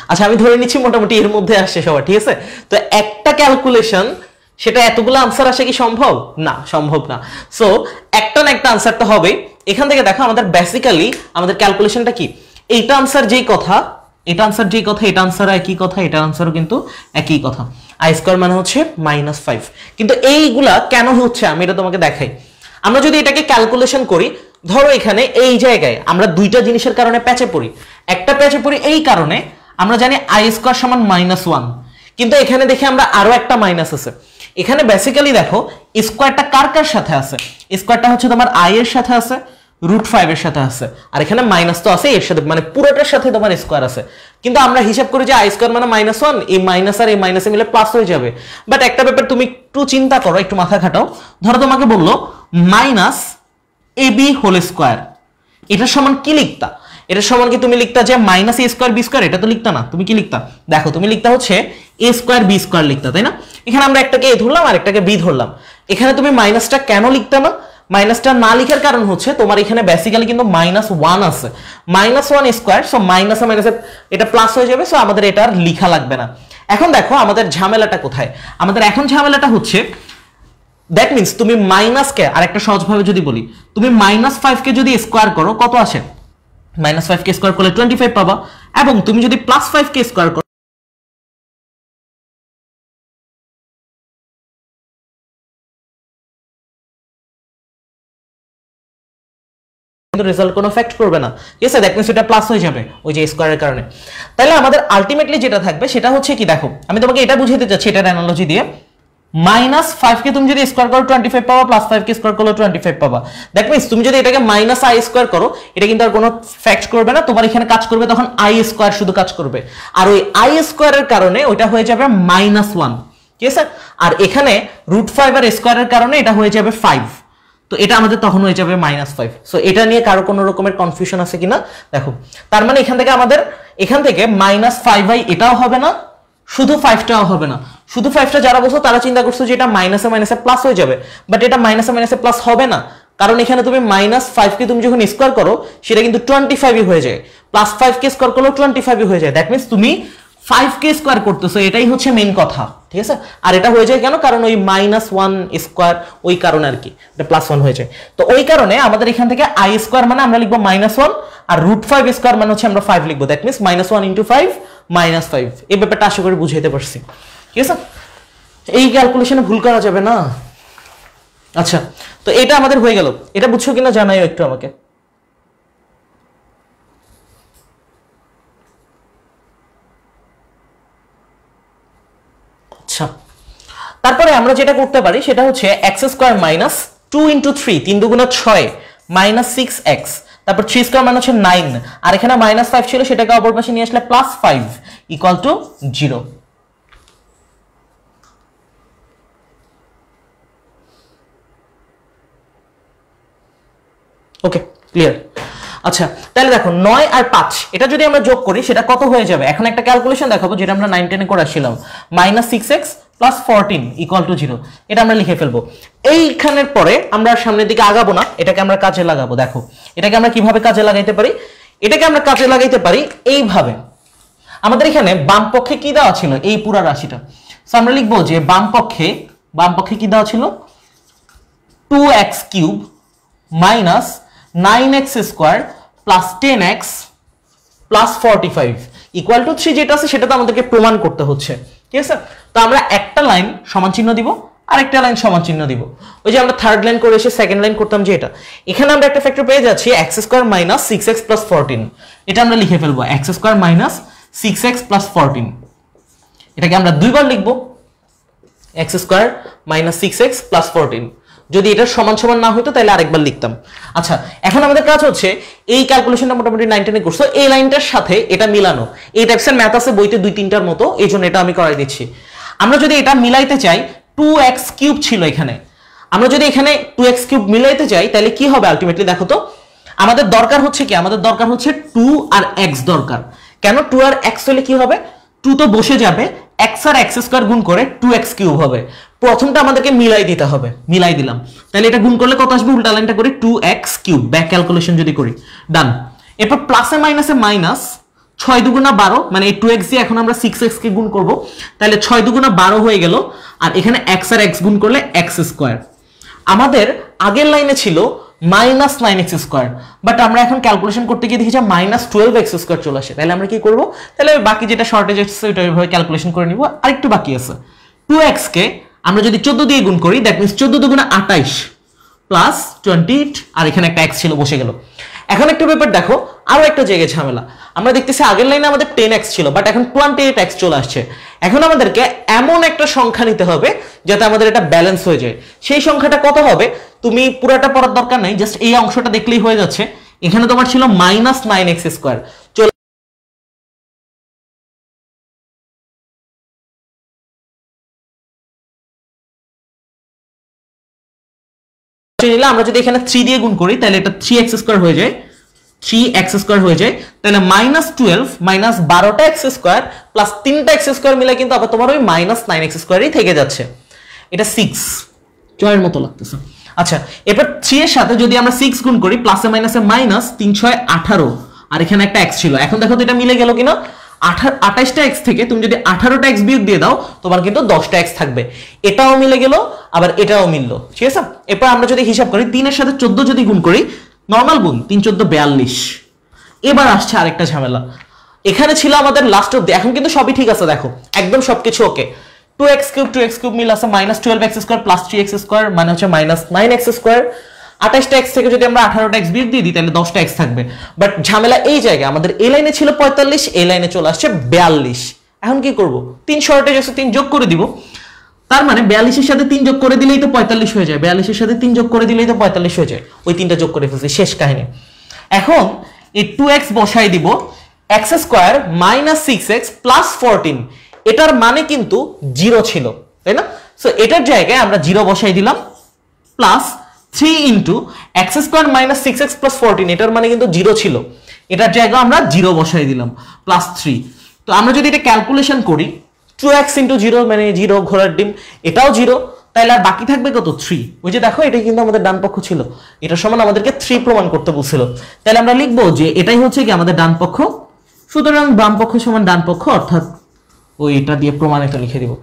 আচ্ছা আমি ধরে নিচ্ছি মোটামুটি এর মধ্যে আসছে সবার, ঠিক আছে। তো একটা ক্যালকুলেশন সেটা এতগুলো আনসার আসে কি সম্ভব না, সম্ভব না। সো একটা না একটা আনসার তো হবে। এখান থেকে দেখো আমাদের বেসিক্যালি আমাদের ক্যালকুলেশনটা কি, এইটা আনসার যেই কথা, এটা আনসার যেই কথা, এটা আনসার একই কথা, এটা আনসারও কিন্তু একই কথা, i স্কয়ার মানে হচ্ছে -5। কিন্তু এইগুলা কেন হচ্ছে আমি এটা তোমাকে দেখাই। আমরা যদি এটাকে ক্যালকুলেশন করি, ধরো এখানে এই জায়গায় আমরা দুইটা জিনিসের কারণে প্যাচে পড়ি। একটা প্যাচে পড়ি এই কারণে আমরা জানি i স্কয়ার সমান -1, কিন্তু এখানে দেখে আমরা আরো একটা মাইনাস আছে। এখানে বেসিক্যালি দেখো স্কোয়ারটা কার কার সাথে আছে, স্কোয়ারটা হচ্ছে তোমার i এর সাথে আছে, √5 এর সাথে আছে, আর এখানে মাইনাস তো আছে এর সাথে, মানে পুরোটার সাথে তোমার স্কোয়ার আছে। কিন্তু আমরা হিসাব করি যে i স্কোয়ার মানে -1, এই মাইনাস আর এই মাইনাসে মিলে প্লাস হয়ে যাবে। বাট একটা ব্যাপার তুমি একটু চিন্তা করো, একটু মাথা খাটাও। ধরো তোমাকে বললো -ab হোল স্কোয়ার, এটার সমান কি লিখতা? এটার সমান কি তুমি লিখতা যে -a² b²? এটা তো লিখতা না, তুমি কি লিখতা? দেখো তুমি লিখতা হচ্ছে a² b² লিখতা, তাই না? এখানে আমরা একটাকে a ধরলাম আর একটাকে b ধরলাম। এখানে তুমি মাইনাসটা কেন লিখতা না? মাইনাসটা না লিখার কারণ হচ্ছে তোমার এখানে বেসিক্যালি কিন্তু -1 আছে, -1², সো মাইনাসে মাইনাসে এটা প্লাস হয়ে যাবে, সো আমাদের এটা আর লেখা লাগবে না। এখন দেখো আমাদের ঝামেলাটা কোথায়? আমাদের এখন ঝামেলাটা হচ্ছে দ্যাট মিন্স তুমি মাইনাসকে আরেকটা সহজভাবে যদি বলি, তুমি -5 কে যদি স্কোয়ার করো কত আসে? -5 কে স্কোয়ার করলে 25 পাবা, এবং তুমি যদি +5 কে স্কোয়ার করো রেজাল্ট কোনো এফেক্ট করবে না, ঠিক আছে? দ্যাট মিন্স এটা প্লাস হয়ে যাবে ওই যে স্কোয়ারের কারণে। তাহলে আমাদের আলটিমেটলি যেটা থাকবে সেটা হচ্ছে কি, দেখো আমি তোমাকে এটা বুঝাতে চাচ্ছি এটার অ্যানালজি দিয়ে। -5 কে তুমি যদি স্কোয়ার করো 25 পাবা, +5 কে স্কোয়ার করলে 25 পাবা। দ্যাট মিন্স তুমি যদি এটাকে -i² করো, এটা কিন্তু আর কোনো ফ্যাক্ট করবে না, তোমার এখানে কাজ করবে তখন i² শুধু কাজ করবে, আর ওই i² এর কারণে ওইটা হয়ে যাবে -1, ঠিক আছে? আর এখানে √5 আর স্কোয়ারের কারণে এটা হয়ে যাবে 5, তো এটা আমাদের তখন হয়ে যাবে -5। সো এটা নিয়ে কারো কোনো রকমের কনফিউশন আছে কিনা দেখো। তার মানে এখান থেকে আমাদের এখান থেকে -5i এটাও হবে না, শুধু 5টাও হবে না। শুধু 5টা যারা বলছো তারা চিন্তা করছো যে এটা মাইনাসে মাইনাসে প্লাস হয়ে যাবে, বাট এটা মাইনাসে মাইনাসে প্লাস হবে না, কারণ এখানে তুমি -5 কে তুমি যখন স্কোয়ার করো সেটা কিন্তু 25ই হয়ে যায়, +5 কে স্কোয়ার করলেও 25ই হয়ে যায়। দ্যাট মিন্স তুমি 5 কে স্কোয়ার করতেছো, এটাই হচ্ছে মেইন কথা, ঠিক আছে? আর এটা হয়ে যায় কেন? কারণ ওই -1² ওই কারণে আর কি এটা +1 হয়ে যায়। তো ওই কারণে আমাদের এখান থেকে i² মানে আমরা লিখবো -1, আর √5² মানে হচ্ছে আমরা 5 লিখবো। That means -1 × 5 -5। এই ব্যাপারটা আশা করি বুঝাইতে পারছি, ঠিক আছে? এই ক্যালকুলেশনে ভুল করা যাবে না। আচ্ছা, তো এটা আমাদের হয়ে গেল। এটা বুঝছো কিনা জানাইও একটু আমাকে। আচ্ছা, তারপরে আমরা যেটা করতে পারি সেটা হচ্ছে x² - 2 × 3, 3 × 6 -6x, তারপর 3² মানে হচ্ছে 9, আর এখানে -5 ছিল সেটাকে অপর পাশে নিয়ে আসলে +5 = 0। ওকে, ক্লিয়ার? আচ্ছা, তাহলে দেখো 9 আর 5 এটা যদি আমরা যোগ করি সেটা কত হয়ে যাবে? এখন একটা ক্যালকুলেশন দেখাবো যেটা আমরা 9 10 এ করে আসছিলাম। -6x + 14 = 0। এটা আমরা লিখে ফেলবো। এইখানের পরে আমরা সামনের দিকে আগাবো না, এটাকে আমরা কাজে লাগাবো। দেখো এটাকে আমরা কিভাবে কাজে লাগাইতে পারি? এটাকে আমরা কাজে লাগাইতে পারি এইভাবে। আমাদের এখানে বাম পক্ষে কি দেওয়া ছিল? এই পুরো রাশিটা। সো আমরা লিখবো যে বাম পক্ষে কি দেওয়া ছিল? 2x³ - 9x² + 10x + 45 = 3 যেটা আছে সেটা তো আমাদেরকে প্রমাণ করতে হচ্ছে, ঠিক আছে? তো আমরা একটা লাইন সমান চিহ্ন দিব আর একটা লাইন সমান চিহ্ন দিব। ওই যে আমরা থার্ড লাইন করে এসে সেকেন্ড লাইন করতাম যে এটা, এখানে আমরা একটা ফ্যাক্টর পেয়ে যাচ্ছি x² - 6x + 14। এটা আমরা লিখে ফেলবো x² - 6x + 14। এটাকে আমরা দুইবার লিখবো x² - 6x + 14। যদি এটা সমান সমান না হতো তাহলে আরেকবার লিখতাম। আচ্ছা, এখন আমাদের কাজ হচ্ছে এই ক্যালকুলেশনটা মোটামুটি 9 10 এ করছো, এই লাইনটার সাথে এটা মিলানো। এই টাইপসের ম্যাথ আছে বইতে 2-3টার মতো, এই জন্য এটা আমি করাই দিচ্ছি। আমরা যদি এটা মিলাইতে চাই, 2x³ ছিল এখানে, আমরা যদি এখানে 2x³ মিলাইতে চাই তাহলে কি হবে আলটিমেটলি? দেখো তো আমাদের দরকার হচ্ছে কি? আমাদের দরকার হচ্ছে 2 আর x দরকার। কেন? 2 আর x হলে কি হবে? 2 তো বসে যাবে, x আর x² গুণ করে 2x³ হবে। প্রথমটা আমাদেরকে মিলাই দিতে হবে, মিলাই দিলাম। তাহলে এটা গুণ করলে কত আসবে? উল্টা লাইনটা করি 2x³ ব্যাক ক্যালকুলেশন যদি করি, ডান। এরপর প্লাসে মাইনাসে মাইনাস, 6 × 2 = 12, মানে এই 2x দিয়ে এখন আমরা 6x কে গুণ করব, তাহলে 6 × 2 = 12 হয়ে গেল। আর এখানে x আর x গুণ করলে x²। আমাদের আগের লাইনে ছিল -9x², বাট আমরা এখন ক্যালকুলেশন করতে গিয়ে দেখি যে -12x² চলে আসে। তাহলে আমরা কি করব? তাহলে বাকি যেটা শর্টেজ আছে ওইটা এইভাবে ক্যালকুলেশন করে নিব। আর একটু বাকি আছে, 2x কে আমরা যদি 14 দিয়ে গুণ করি, দ্যাট মিন্স 14 × 2 = 28 + 20, আর এখানে একটা x ছিল বসে গেল। এখন একটা ব্যাপার দেখো, আরো একটা জায়গায় ঝামেলা। আমরা দেখতেছি আগের লাইনে আমাদের 10x ছিল, বাট এখন 28x চলে আসছে। এখন আমাদেরকে এমন একটা সংখ্যা নিতে হবে যাতে আমাদের এটা ব্যালেন্স হয়ে যায়। সেই সংখ্যাটা কত হবে তুমি পুরোটা পড়ার দরকার নাই, জাস্ট এই অংশটা দেখলেই হয়ে যাচ্ছে। এখানে তোমার ছিল -9x²। চলে নিলে আমরা যদি এখানে 3 দিয়ে গুণ করি তাহলে এটা 3x² হয়ে যায়, 3x² হয়ে যায়। তাহলে -12 -12টা x² প্লাস 3টা x² মিলে কিন্তু আবার তোমার ওই -9x² থেকে যাচ্ছে। এটা 6 জয়ের মতো লাগতেছে। আচ্ছা, এবার 3 এর সাথে যদি আমরা 6 গুণ করি, প্লাসে মাইনাসে মাইনাস, 3 6 18, আর এখানে একটা x ছিল। এখন দেখো তো এটা মিলে গেল কিনা। 28টা x থেকে তুমি যদি 18টা x বিয়োগ দিয়ে দাও, তোমার কিন্তু 10টা x থাকবে। এটাও মিলে গেল, আবার এটাও মিললো, ঠিক আছে। এরপর আমরা যদি হিসাব করি, 3 এর সাথে 14 যদি গুণ করি, নরমাল গুণ, 3 14 42। এবার আসছে আরেকটা ঝামেলা। এখানে ছিল আমাদের লাস্ট অব্দি, এখন কিন্তু সবই ঠিক আছে, দেখো একদম সবকিছু ওকে। 2x³ মিল আছে -12x² প্লাস 3x² মানে হচ্ছে -9x²। 28টা x থেকে যদি আমরা 18টা x বিয়োগ দিয়ে দিই তাহলে 10টা x থাকবে। বাট ঝামেলা এই জায়গায়, আমাদের এই লাইনে ছিল 45, এই লাইনে চলে আসছে 42। এখন কি করব? 3 শর্টেজ আছে, 3 যোগ করে দিব। তার মানে 42 এর সাথে 3 যোগ করে দিলেই তো 45 হয়ে যায়, 42 এর সাথে 3 যোগ করে দিলেই তো 45 হয়ে যায়। ওই 3টা যোগ করে ফেলছি, শেষ কাহিনী। এখন এই 2x বসাই দিব, x² -6x প্লাস 14, এটার মানে কিন্তু 0 ছিল, তাই না? সো এটার জায়গায় আমরা 0 বসাই দিলাম, plus 3 into x² -6x plus 14, এটার মানে কিন্তু 0 ছিল, এটার জায়গায় আমরা 0 বসাই দিলাম, প্লাস 3। তো আমরা যদি এটা ক্যালকুলেশন করি, 2x ইন্টু 0 মানে 0, ঘোড়ার ডিম, এটাও 0, তাহলে আর বাকি থাকবে কত? 3। ওই যে দেখো, এটাই কিন্তু আমাদের ডান পক্ষ ছিল, এটার সমান আমাদেরকে 3 প্রমাণ করতে বলছিল। তাহলে আমরা লিখবো যে এটাই হচ্ছে কি আমাদের ডান পক্ষ। সুতরাং বাম পক্ষ সমান ডান পক্ষ, অর্থাৎ ওই এটা দিয়ে প্রমাণিত লিখে দিব।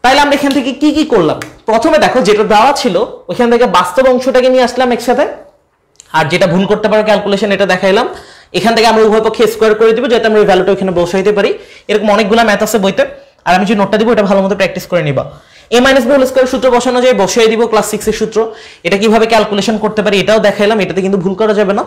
তাইলে আমরা এখান থেকে কি কি করলাম? প্রথমে দেখো, যেটা দেওয়া ছিল ওইখান থেকে বাস্তব অংশটাকে নিয়ে আসলাম একসাথে, আর যেটা ভুল করতে পারো ক্যালকুলেশন এটা দেখাইলাম। এখান থেকে আমরা উভয় পক্ষে স্কোয়ার করে দিব, যাতে আমরা ওই ভ্যালুটা ওখানে বসাইতে পারি। এরকম অনেকগুলো ম্যাথ আছে বইতে, আর আমি যে নোটটা দিব এটা ভালো মতো প্র্যাকটিস করে নিবা। a - b হোল স্কয়ার সূত্র বসানো যায়, বসিয়ে দিব ক্লাস 6 এর সূত্র। এটা কিভাবে ক্যালকুলেশন করতে পারি এটাও দেখাইলাম, এটাতে কিন্তু ভুল করা যাবে না।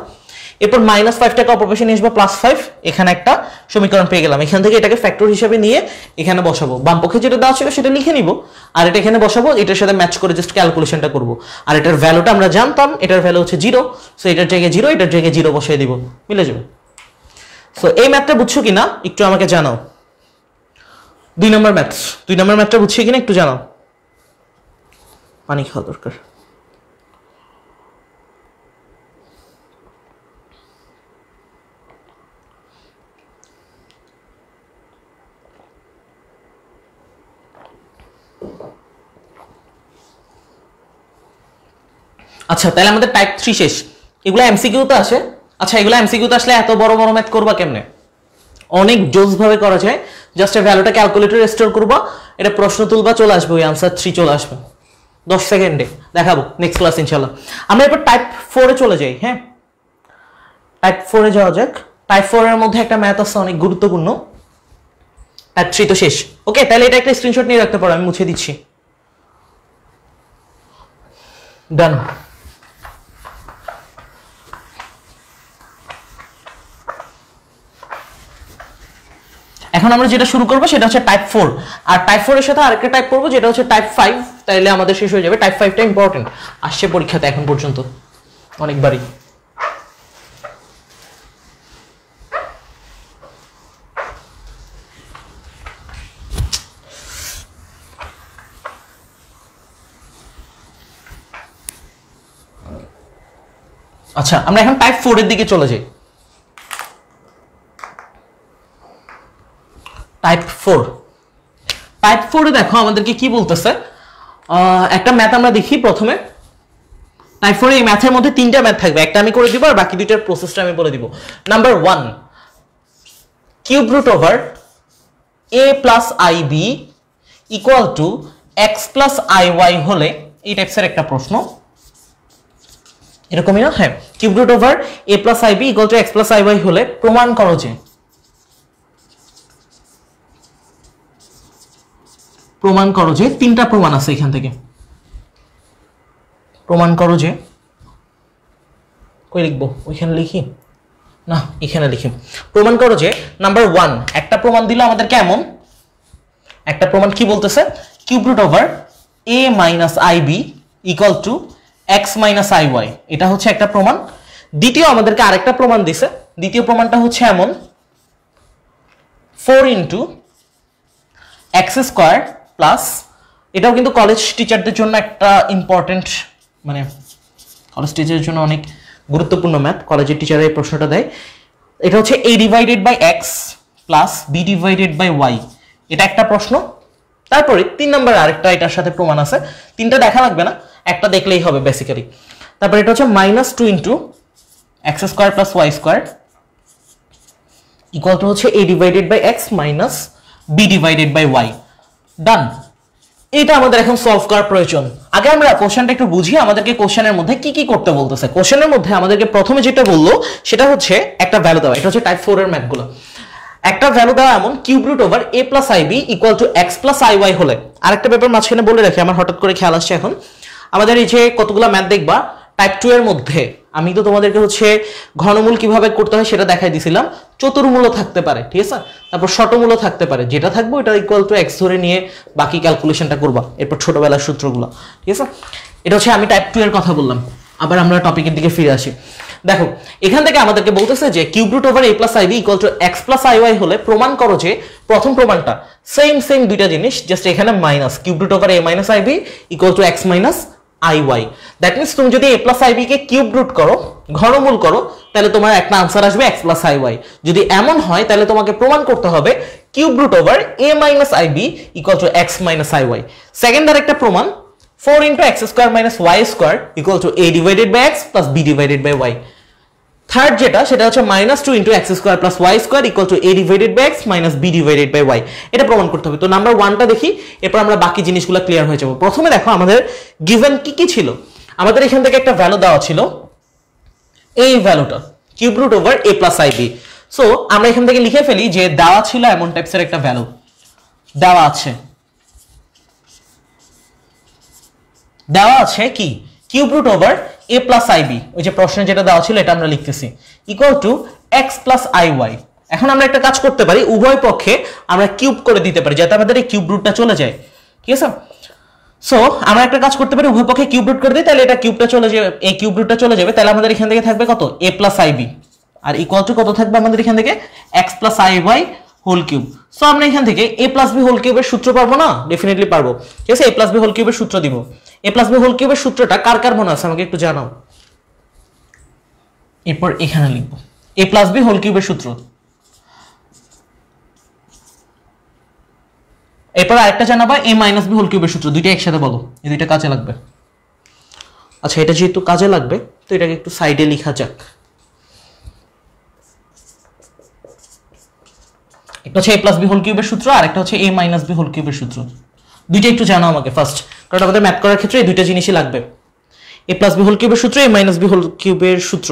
এরপর -5 টাকা অপর নিয়ে আসবো, +5, এখানে একটা সমীকরণ পেয়ে গেলাম। এখান থেকে এটাকে ফ্যাক্টর হিসেবে নিয়ে এখানে বসাবো, বাম পক্ষে যেটা দেওয়া ছিল সেটা লিখে নিব, আর এটা এখানে বসাবো, এটার সাথে ম্যাচ করে জাস্ট ক্যালকুলেশনটা করব। আর এটার ভ্যালুটা আমরা জানতাম, এটার ভ্যালু হচ্ছে 0, সো এটার জায়গায় 0, এটার জায়গায় 0 বসাই দিব, মিলে যাবে। সো এই ম্যাথটা বুঝছো কিনা একটু আমাকে জানাও। 2 নম্বর ম্যাথটা বুঝছো কিনা একটু জানাও। পানি খাওয়া দরকার। আচ্ছা, তাহলে আমাদের টাইপ 3 শেষ। এগুলো এমসিকিউতে আসে। আচ্ছা, এগুলো এমসিকিউতে আসলে এত বড় বড় ম্যাথ করবা কেমনে? অনেক জোস ভাবে করা যায়। জাস্ট এই ভ্যালুটা ক্যালকুলেটরে স্টোর করবা, এটা প্রশ্ন তুলবা, চলে আসবে, ওই আনসার 3 চলে আসবে 10 সেকেন্ডে। দেখাবো নেক্সট ক্লাস ইনশাআল্লাহ। আমরা এরপর টাইপ 4 এ চলে যাই। হ্যাঁ, টাইপ 4 এ যাওয়া যাক। টাইপ 4 এর মধ্যে একটা ম্যাথ আছে অনেক গুরুত্বপূর্ণ। টাইপ 3 তো শেষ। ওকে, তাহলে এটা একটা স্ক্রিনশট নিয়ে রাখতে পারো, আমি মুছে দিচ্ছি। ডান। এখন আমরা যেটা শুরু করবো সেটা হচ্ছে টাইপ 4, আর টাইপ 4 এর সাথে আরেকটা টাইপ করবো যেটা হচ্ছে টাইপ 5, তাইলে আমাদের শেষ হয়ে যাবে। টাইপ 5টা ইম্পর্টেন্ট, আসছে পরীক্ষাতে এখন পর্যন্ত অনেকবারই। আচ্ছা, আমরা এখন টাইপ 4 এর দিকে চলে যাই। টাইপ 4 এ দেখো আমাদেরকে কি বলতেছে। একটা ম্যাথ আমরা দেখি প্রথমে। টাইপ 4 এ এই ম্যাথের মধ্যে 3টা ম্যাথ থাকবে, একটা আমি করে দিব আর বাকি দুইটার প্রসেসটা আমি বলে দিব। Number 1, cube root over a plus ib equal to x plus iy হলে, এই টাইপসের একটা প্রশ্ন এরকমই না? হ্যাঁ, cube root over a plus ib equal to x plus iy হলে প্রমাণ করো যে, তিনটা প্রমাণ আছে এখান থেকে। প্রমাণ করো যে, কই লিখবো, ওইখানে লিখি না, এখানে লিখি। প্রমাণ করো যে নাম্বার 1 একটা প্রমাণ দিল আমাদের কেমন, একটা প্রমাণ কি বলতেছে, cube root over a minus i b equal to x minus i y, এটা হচ্ছে একটা প্রমাণ। দ্বিতীয় আমাদেরকে আরেকটা প্রমাণ দিছে, দ্বিতীয় প্রমাণটা হচ্ছে এমন 4 ইন্টু এক্স স্কোয়ার প্লাস, এটাও কিন্তু কলেজ টিচারদের জন্য একটা ইম্পর্টেন্ট, মানে কলেজ টিচারের জন্য অনেক গুরুত্বপূর্ণ ম্যাথ, কলেজের টিচার এই প্রশ্নটা দেয়। এটা হচ্ছে a divided by x plus b divided by y, এটা একটা প্রশ্ন। তারপরে 3 নম্বর আরেকটা এটার সাথে প্রমাণ আছে, তিনটা দেখা লাগবে না, একটা দেখলেই হবে বেসিক্যালি। তারপরে এটা হচ্ছে -2 into x square plus y square equal to হচ্ছে a divided by x minus b divided by y. Done. এটা আমাদের এখন সলভ করার প্রয়োজন। আগে আমরা কোশ্চেনটা একটু বুঝি, আমাদেরকে কোশ্চেনের মধ্যে কি কি করতে বলতেছে। কোশ্চেনের মধ্যে আমাদেরকে প্রথমে যেটা বললো সেটা হচ্ছে একটা ভ্যালু দেওয়া, এটা হচ্ছে টাইপ 4 এর ম্যাথগুলো। একটা ভ্যালু দেওয়া এমন cube root over a plus i b equal to x plus i y হলে, আরেকটা ব্যাপার মাঝখানে বলে রাখি, আমার হঠাৎ করে খেয়াল আসছে এখন, আমাদের এই যে কতগুলো ম্যাথ দেখবা টাইপ 2 এর মধ্যে, আমি তো তোমাদেরকে হচ্ছে ঘনমূল কিভাবে করতে হয় সেটা দেখাই দিছিলাম, চতুর্মূলও থাকতে পারে, ঠিক আছে, তারপর শতমূলও থাকতে পারে, যেটা থাকবে এটা ইকুয়াল টু এক্স ধরে নিয়ে বাকি ক্যালকুলেশনটা করবা, এরপর ছোটবেলার সূত্রগুলো, ঠিক আছে। এটা হচ্ছে আমি টাইপ 2 এর কথা বললাম। আবার আমরা টপিকের দিকে ফিরে আসি। দেখো এখান থেকে আমাদেরকে বলতেছে যে cube root over a plus i b equal to x plus i y হলে প্রমাণ করো যে, প্রথম প্রমাণটা সেম দুইটা জিনিস, জাস্ট এখানে minus, cube root over a minus i b equal to x minus i y. That means তুমি যদি a প্লাস আইব কে কিউব রুট করো, ঘনমূল করো, তাহলে তোমার একটা আনসার আসবে এক্স প্লাস আই ওয়াই। যদি এমন হয় তাহলে তোমাকে প্রমাণ করতে হবে cube root over a minus i b equal to x minus i y. Second আরেকটা প্রমাণ 4 into x square minus y square equal to a divided by x plus b divided by y. Third যেটা সেটা হচ্ছে -2 into x square plus y square equal to a divided by x minus b divided by y, এটা প্রমাণ করতে হবে। তো number 1টা দেখি, এরপর আমরা বাকি জিনিসগুলো ক্লিয়ার হয়ে যাবো। প্রথমে দেখো আমাদের গিভেন কি কি ছিল, আমাদের এখান থেকে একটা ভ্যালু দেওয়া ছিল, এই ভ্যালুটা cube root over a plus i b. So আমরা এখান থেকে লিখে ফেলি যে দেওয়া ছিল এমন টাইপসের একটা ভ্যালু দেওয়া আছে কি cube root over a plus i b, ওই যে প্রশ্নে যেটা দেওয়া ছিল এটা আমরা লিখতেছি, equal to x plus i y. এখন আমরা একটা কাজ করতে পারি, উভয় পক্ষে আমরা কিউব করে দিতে পারি যাতে আমাদের এই কিউব রুটটা চলে যায়, ঠিক আছে। সো আমরা একটা কাজ করতে পারি, উভয় পক্ষে কিউব রুট করে দিই, তাহলে এটা কিউবটা চলে যাবে, এই কিউব রুটটা চলে যাবে, তাহলে আমাদের এখান থেকে থাকবে কত a প্লাস আইব, আর ইকুয়াল টু কত থাকবে আমাদের এখান থেকে x plus i y whole cube. So আমরা এখান থেকে a প্লাস বি হোল কিউবের সূত্র পারবো না, ডেফিনেটলি পারবো, ঠিক আছে। a প্লাস বি হোল কিউবের সূত্র দিব, a প্লাস বি হোল কিউবের সূত্রটা কার কার মনে আছে আমাকে একটু জানাও। এরপর এখানে লিখবো a প্লাস বি হোল কিউবের সূত্র। এরপর আরেকটা জানাবা a মাইনাস বি হোল কিউবের সূত্র, দুইটা একসাথে বলো, এই দুইটা কাজে লাগবে। আচ্ছা এটা যেহেতু কাজে লাগবে তো এটাকে একটু সাইডে লেখা যাক। একটা হচ্ছে a প্লাস বি হোল কিউবের সূত্র, আর একটা হচ্ছে a মাইনাস বি হোল কিউবের সূত্র। দুইটা একটু জানাও আমাকে ফার্স্ট, কারণ আমাদের ম্যাথ করার ক্ষেত্রে এই দুইটা জিনিসই লাগবে, a প্লাস বি হোল কিউবের সূত্র, a মাইনাস বি হোল কিউবের সূত্র।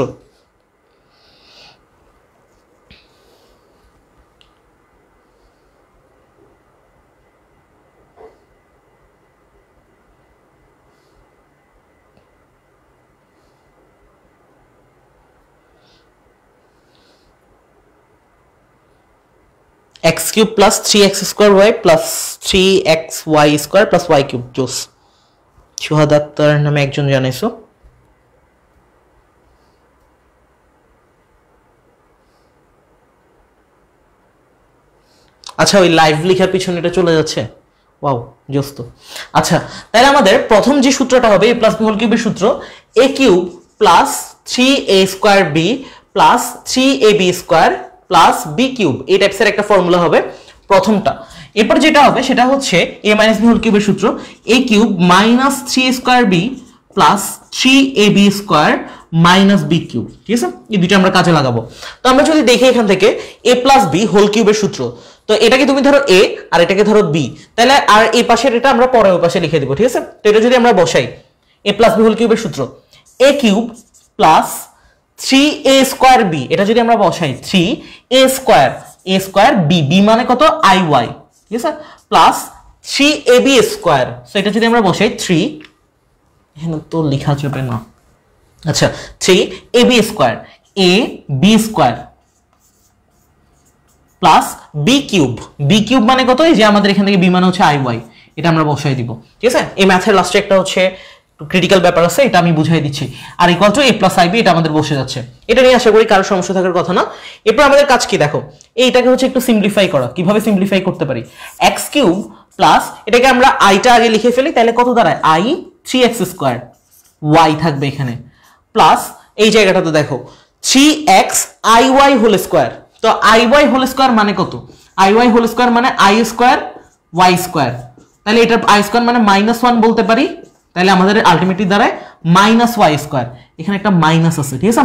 x cube plus 3x square y plus 3xy square plus y cube. জোস, সুহাদ আক্তার নামে একজন জানাইছো। আচ্ছা ওই লাইভ লেখার পিছনে এটা চলে যাচ্ছে, ওয়াও জোস তো। আচ্ছা তাহলে আমাদের প্রথম যে সূত্রটা হবে a প্লাস বি হোল কিউবের সূত্র, a cube plus 3a square b plus 3ab square plus b cube, এই টাইপসের একটা ফর্মুলা হবে প্রথমটা। এরপর যেটা হবে সেটা হচ্ছে a মাইনাস বি হোল কিউবের সূত্র, a cube minus 3 square b plus 3ab square minus b cube, ঠিক আছে। এই দুইটা আমরা কাজে লাগাবো। তো আমরা যদি দেখি এখান থেকে a প্লাস বি হোল কিউবের সূত্র, তো এটাকে তুমি ধরো a আর এটাকে ধরো b, তাহলে আর এই পাশের এটা আমরা পরে ওই পাশে লিখে দিব, ঠিক আছে। তো এটা যদি আমরা বসাই a প্লাস বি হোল কিউবের সূত্র, a cube plus 3a square b, এটা যদি আমরা বসাই 3a স্কোয়ার b, b মানে কত আই ওয়াই, ঠিক আছে, প্লাস 3ab স্কোয়ার। সো এটা যদি আমরা বসাই 3, এখানে তো লেখা যাবে না, আচ্ছা 3ab square a b square plus b cube মানে কত? এই যে আমাদের এখান থেকে b মানে হচ্ছে iy, এটা আমরা বসাই দিব। ঠিক আছে, এই ম্যাথের লাস্টে একটা হচ্ছে ক্রিটিক্যাল ব্যাপার আছে, এটা আমি বুঝাই দিচ্ছি। আর equal to a plus ib, এটা আমাদের বসে যাচ্ছে। এটা নিয়ে আশা করি কারো সমস্যা থাকার কথা না। এরপর আমাদের কাজ কি দেখো, এইটাকে হচ্ছে একটু সিম্পলিফাই করা। কিভাবে সিম্পলিফাই করতে পারি? x কিউব প্লাস এটাকে আমরা আইটা আগে লিখে ফেলি, তাহলে কত দাঁড়ায়? i 3x স্কয়ার y থাকবে এখানে, প্লাস এই জায়গাটাতে দেখো 3x iy হোল স্কয়ার। তো iy হোল স্কয়ার মানে কত? iy হোল স্কয়ার মানে i স্কয়ার y স্কয়ার, তাহলে এটার i স্কয়ার মানে -1 বলতে পারি। তাহলে আমাদের আলটিমেটলি দাঁড়ায় -y স্কয়ার, এখানে একটা মাইনাস আছে, ঠিক আছে,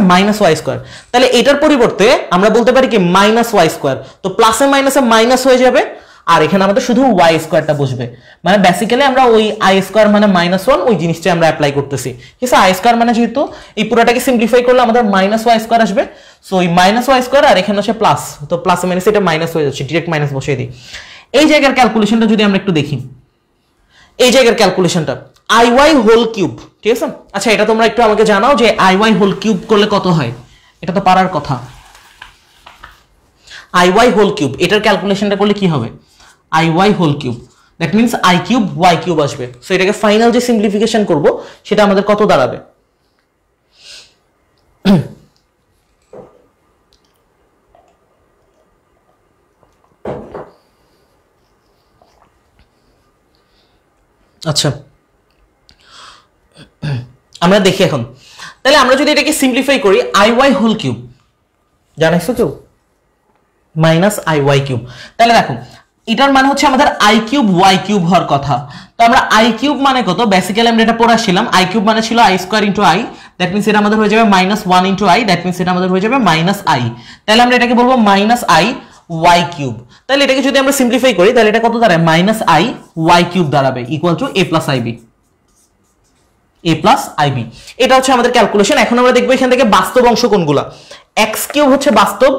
-y স্কয়ার। তাহলে এটার পরিবর্তে আমরা বলতে পারি কি -y স্কয়ার। তো প্লাসে মাইনাসে মাইনাস হয়ে যাবে, আর এখানে আমাদের শুধু y স্কয়ারটা বসবে। মানে বেসিক্যালি আমরা ওই i স্কয়ার মানে -1 ওই জিনিসটা আমরা অ্যাপ্লাই করতেছি। ঠিক আছে, i স্কয়ার মানে যেহেতু এই পুরোটাকে সিম্পলিফাই করলে আমাদের -y স্কয়ার আসবে, সো এই -y স্কয়ার আর এখানে হচ্ছে প্লাস, তো প্লাসে মাইনাসে এটা মাইনাস হয়ে যাচ্ছে, ডাইরেক্ট মাইনাস বসিয়ে দিই। এই জায়গার ক্যালকুলেশনটা যদি আমরা একটু দেখি, এই জায়গার ক্যালকুলেশনটা iy হোল কিউব, ঠিক আছে। আচ্ছা এটা তোমরা একটু আমাকে জানাও যে iy হোল কিউব করলে কত হয়? এটা তো পারার কথা। iy হোল কিউব এটার ক্যালকুলেশনটা করলে কি হবে? iy whole cube, that means i cube y cube আসবে। সো এটাকে ফাইনাল যে সিম্পলিফিকেশন করব সেটা আমাদের কত দাঁড়াবে? আচ্ছা আমরা দেখি এখন, তাহলে আমরা যদি এটাকে সিম্পলিফাই করি, iy হোল কিউব জানাইছো কেউ? মাইনাস iy কিউব, তাহলে দেখো এটার মানে হচ্ছে আমাদের i কিউব y কিউব হওয়ার কথা। তো আমরা i কিউব মানে কত? বেসিক্যালি আমরা এটা পড়াছিলাম, i কিউব মানে ছিল i square into i, that means এটা আমাদের হয়ে যাবে -1 ইনটু i, দ্যাট মিন্স এটা আমাদের হয়ে যাবে -i। তাহলে আমরা এটাকে বলবো -i y কিউব। তাহলে এটাকে যদি আমরা সিম্পলিফাই করি তাহলে এটা কত দাঁড়ায়? -i y কিউব দাঁড়াবে equal to a plus ib, a plus ib। এটা হচ্ছে আমাদের ক্যালকুলেশন। এখন আমরা দেখবো এখান থেকে বাস্তব অংশ কোনগুলা। x কিউব হচ্ছে বাস্তব,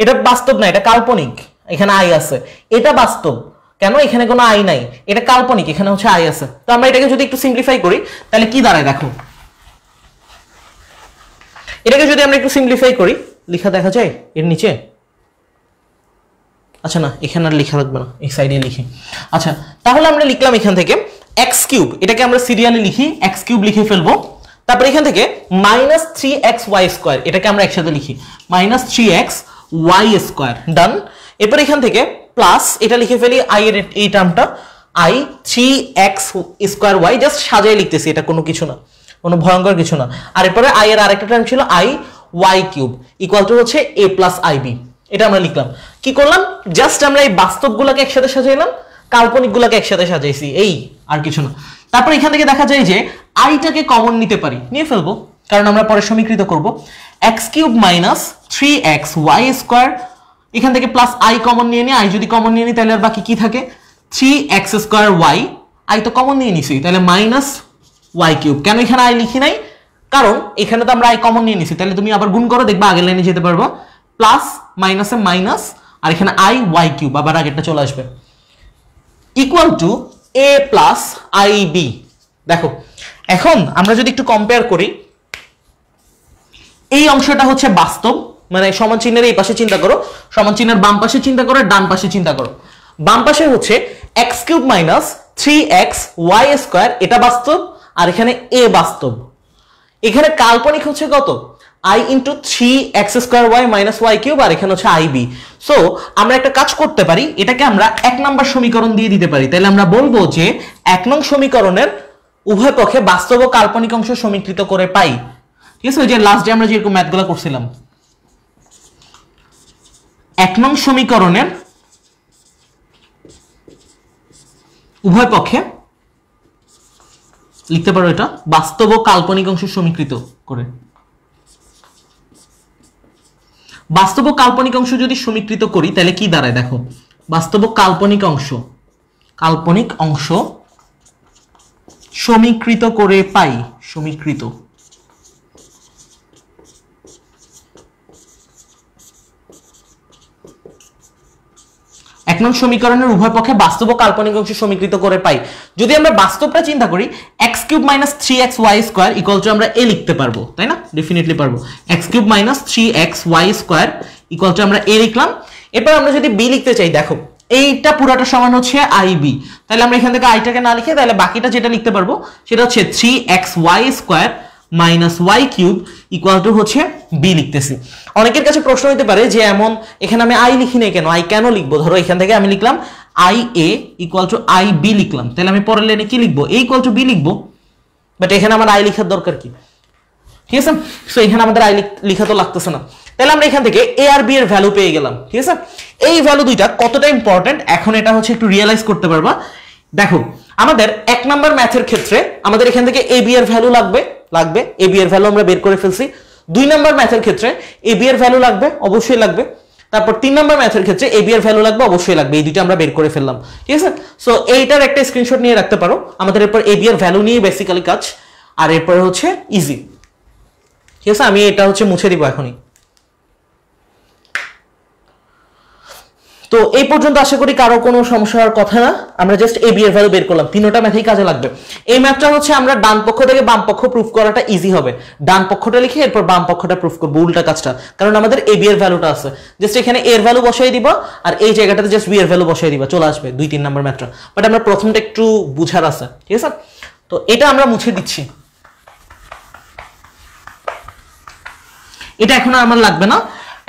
এটা বাস্তব না, এটা কাল্পনিক, এখানে i আছে। এটা বাস্তব, কেন? এখানে কোনো i নাই, এটা কাল্পনিক, এখানে হচ্ছে i আছে। তো আমরা এটাকে যদি একটু সিম্পলিফাই করি তাহলে কি দাঁড়ায় দেখো, এটাকে যদি আমরা একটু সিম্পলিফাই করি, লেখা দেখা যায় এর নিচে? আচ্ছা না, এখানে আর লেখা লাগবে না, এই সাইডে লিখি। আচ্ছা তাহলে আমরা লিখলাম এখান থেকে x কিউব, এটাকে আমরা সিরিয়ালে লিখি, x কিউব লিখে ফেলবো। তারপর এখান থেকে -3xy স্কয়ার, এটাকে আমরা একসাথে লিখি -3xy স্কয়ার, ডান। এরপর এখান থেকে প্লাস এটা লিখে ফেলি i এর এই টার্মটা, i 3x square y, just সাজাই লিখতেছি, এটা কোনো কিছু না, কোনো ভয়ঙ্কর কিছু না। আর এরপরে i এর আরেকটা টার্ম ছিল i y cube equal to হচ্ছে a প্লাস ib, এটা আমরা লিখলাম। কি করলাম? জাস্ট আমরা এই বাস্তবগুলোকে একসাথে সাজাইলাম, কাল্পনিকগুলোকে একসাথে সাজাইছি, এই আর কিছু না। তারপর এখান থেকে দেখা যায় যে আইটাকে কমন নিতে পারি, নিয়ে ফেলবো, কারণ আমরা পরে সমীকৃত করব। x cube minus 3xy square, এখান থেকে প্লাস i কমন নিয়ে নিই, i যদি কমন নিয়ে নিই তাহলে আর বাকি কি থাকে? 3x স্কয়ার y, i তো কমন নিয়ে নিছি, তাহলে মাইনাস y কিউব। কেন এখানে i লিখি নাই? কারণ এখানে তো আমরা i কমন নিয়ে নিছি, তাহলে তুমি আবার গুণ করো, দেখবা আগের লাইনে যেতে পারবো। প্লাস মাইনাসে মাইনাস, আর এখানে i y কিউব, আবার আগেরটা চলে আসবে, equal to a plus ib। দেখো এখন আমরা যদি একটু কম্পেয়ার করি, এই অংশটা হচ্ছে বাস্তব, মানে সমান চিহ্নের এই পাশে চিন্তা করো, সমান চিহ্নের বাম পাশে চিন্তা করো, ডান পাশে চিন্তা করো। বাম পাশে হচ্ছে x cube minus 3xy square, এটা বাস্তব, আর এখানে a বাস্তব। এখানে কাল্পনিক হচ্ছে কত? i into 3x square y minus y cube, আর এখানে হচ্ছে ib। সো আমরা একটা কাজ করতে পারি, এটাকে আমরা 1 নম্বর সমীকরণ দিয়ে দিতে পারি। তাহলে আমরা বলবো যে 1 নং সমীকরণের উভয় পক্ষে বাস্তব ও কাল্পনিক অংশ সমীকৃত করে পাই। ঠিক আছে, ওই যে লাস্ট ডে আমরা যেরকম ম্যাথগুলো করছিলাম, 1 নং সমীকরণের উভয় পক্ষে লিখতে পারো এটা বাস্তব ও কাল্পনিক অংশ সমীকৃত করে। বাস্তব ও কাল্পনিক অংশ যদি সমীকৃত করি তাহলে কি দাঁড়ায় দেখো, বাস্তব ও কাল্পনিক অংশ সমীকৃত করে পাই, সমীকৃত। এক নং সমীকরণের উভয় পক্ষে বাস্তব ও কাল্পনিক অংশ সমীকৃত করে পাই। যদি আমরা বাস্তবটা চিন্তা করি x³ - 3xy² আমরা a লিখতে পারবো, তাই না? ডেফিনেটলি পারবো। x³ - 3xy² আমরা a লিখলাম। এরপর আমরা যদি b লিখতে চাই, দেখো এইটা পুরোটা সমান হচ্ছে ib, তাহলে আমরা এখান থেকে আইটাকে না লিখে তাহলে বাকিটা যেটা লিখতে পারবো সেটা হচ্ছে 3xy² - y³ হচ্ছে b লিখতেছি। অনেকের কাছে প্রশ্ন হতে পারে যে এমন এখানে আমি i লিখি নাই কেন, i কেন লিখবো? ধরো এখান থেকে আমি লিখলাম ia = ib লিখলাম, তাহলে আমি পরের লাইনে কি লিখবো? a = b লিখবো, বাট এখানে আমার i লেখার দরকার কি? ঠিক আছে, সো এখানে আমাদের i লেখা তো লাগতেছে না। তাহলে আমরা এখান থেকে a আর b এর ভ্যালু পেয়ে গেলাম। ঠিক আছে, এই ভ্যালু দুইটা কতটা ইম্পর্টেন্ট এখন এটা হচ্ছে একটু রিয়েলাইজ করতে পারবা। দেখো আমাদের 1 নাম্বার ম্যাথের ক্ষেত্রে আমাদের এখান থেকে a b এর ভ্যালু লাগবে, a b এর ভ্যালু আমরা বের করে ফেলছি। 2 নাম্বার ম্যাথের ক্ষেত্রে a b এর ভ্যালু লাগবে, অবশ্যই লাগবে। তারপর 3 নাম্বার ম্যাথের ক্ষেত্রে a b এর ভ্যালু লাগবে, অবশ্যই লাগবে। এই দুইটা আমরা বের করে ফেললাম। ঠিক আছে, সো এইটার একটা স্ক্রিনশট নিয়ে রাখতে পারো। আমাদের এরপর a b এর ভ্যালু নিয়ে বেসিক্যালি কাজ, আর এরপর হচ্ছে ইজি। ঠিক আছে, আমি এটা হচ্ছে মুছে দিব এখনই। তো এই পর্যন্ত আশা করি কারো কোনো সমস্যার কথা না। আমরা জাস্ট a b এর ভ্যালু বের করলাম, তিনটা ম্যাথেই কাজে লাগবে। এই ম্যাথটা হচ্ছে আমরা ডান পক্ষ থেকে বাম পক্ষ প্রুফ করাটা ইজি হবে। ডান পক্ষটা লিখে এরপর বাম পক্ষটা প্রুফ করব, উল্টা কাজটা, কারণ আমাদের a b এর ভ্যালুটা আছে। জাস্ট এখানে a এর ভ্যালু বসাই দিবা আর এই জায়গাটাতে জাস্ট b এর ভ্যালু বসাই দিবা, চলে আসবে 2-3 নাম্বার ম্যাথটা। বাট আমরা প্রথমটা একটু বুঝার আছে। ঠিক আছে, তো এটা আমরা মুছে দিচ্ছি, এটা এখন আমার লাগবে না।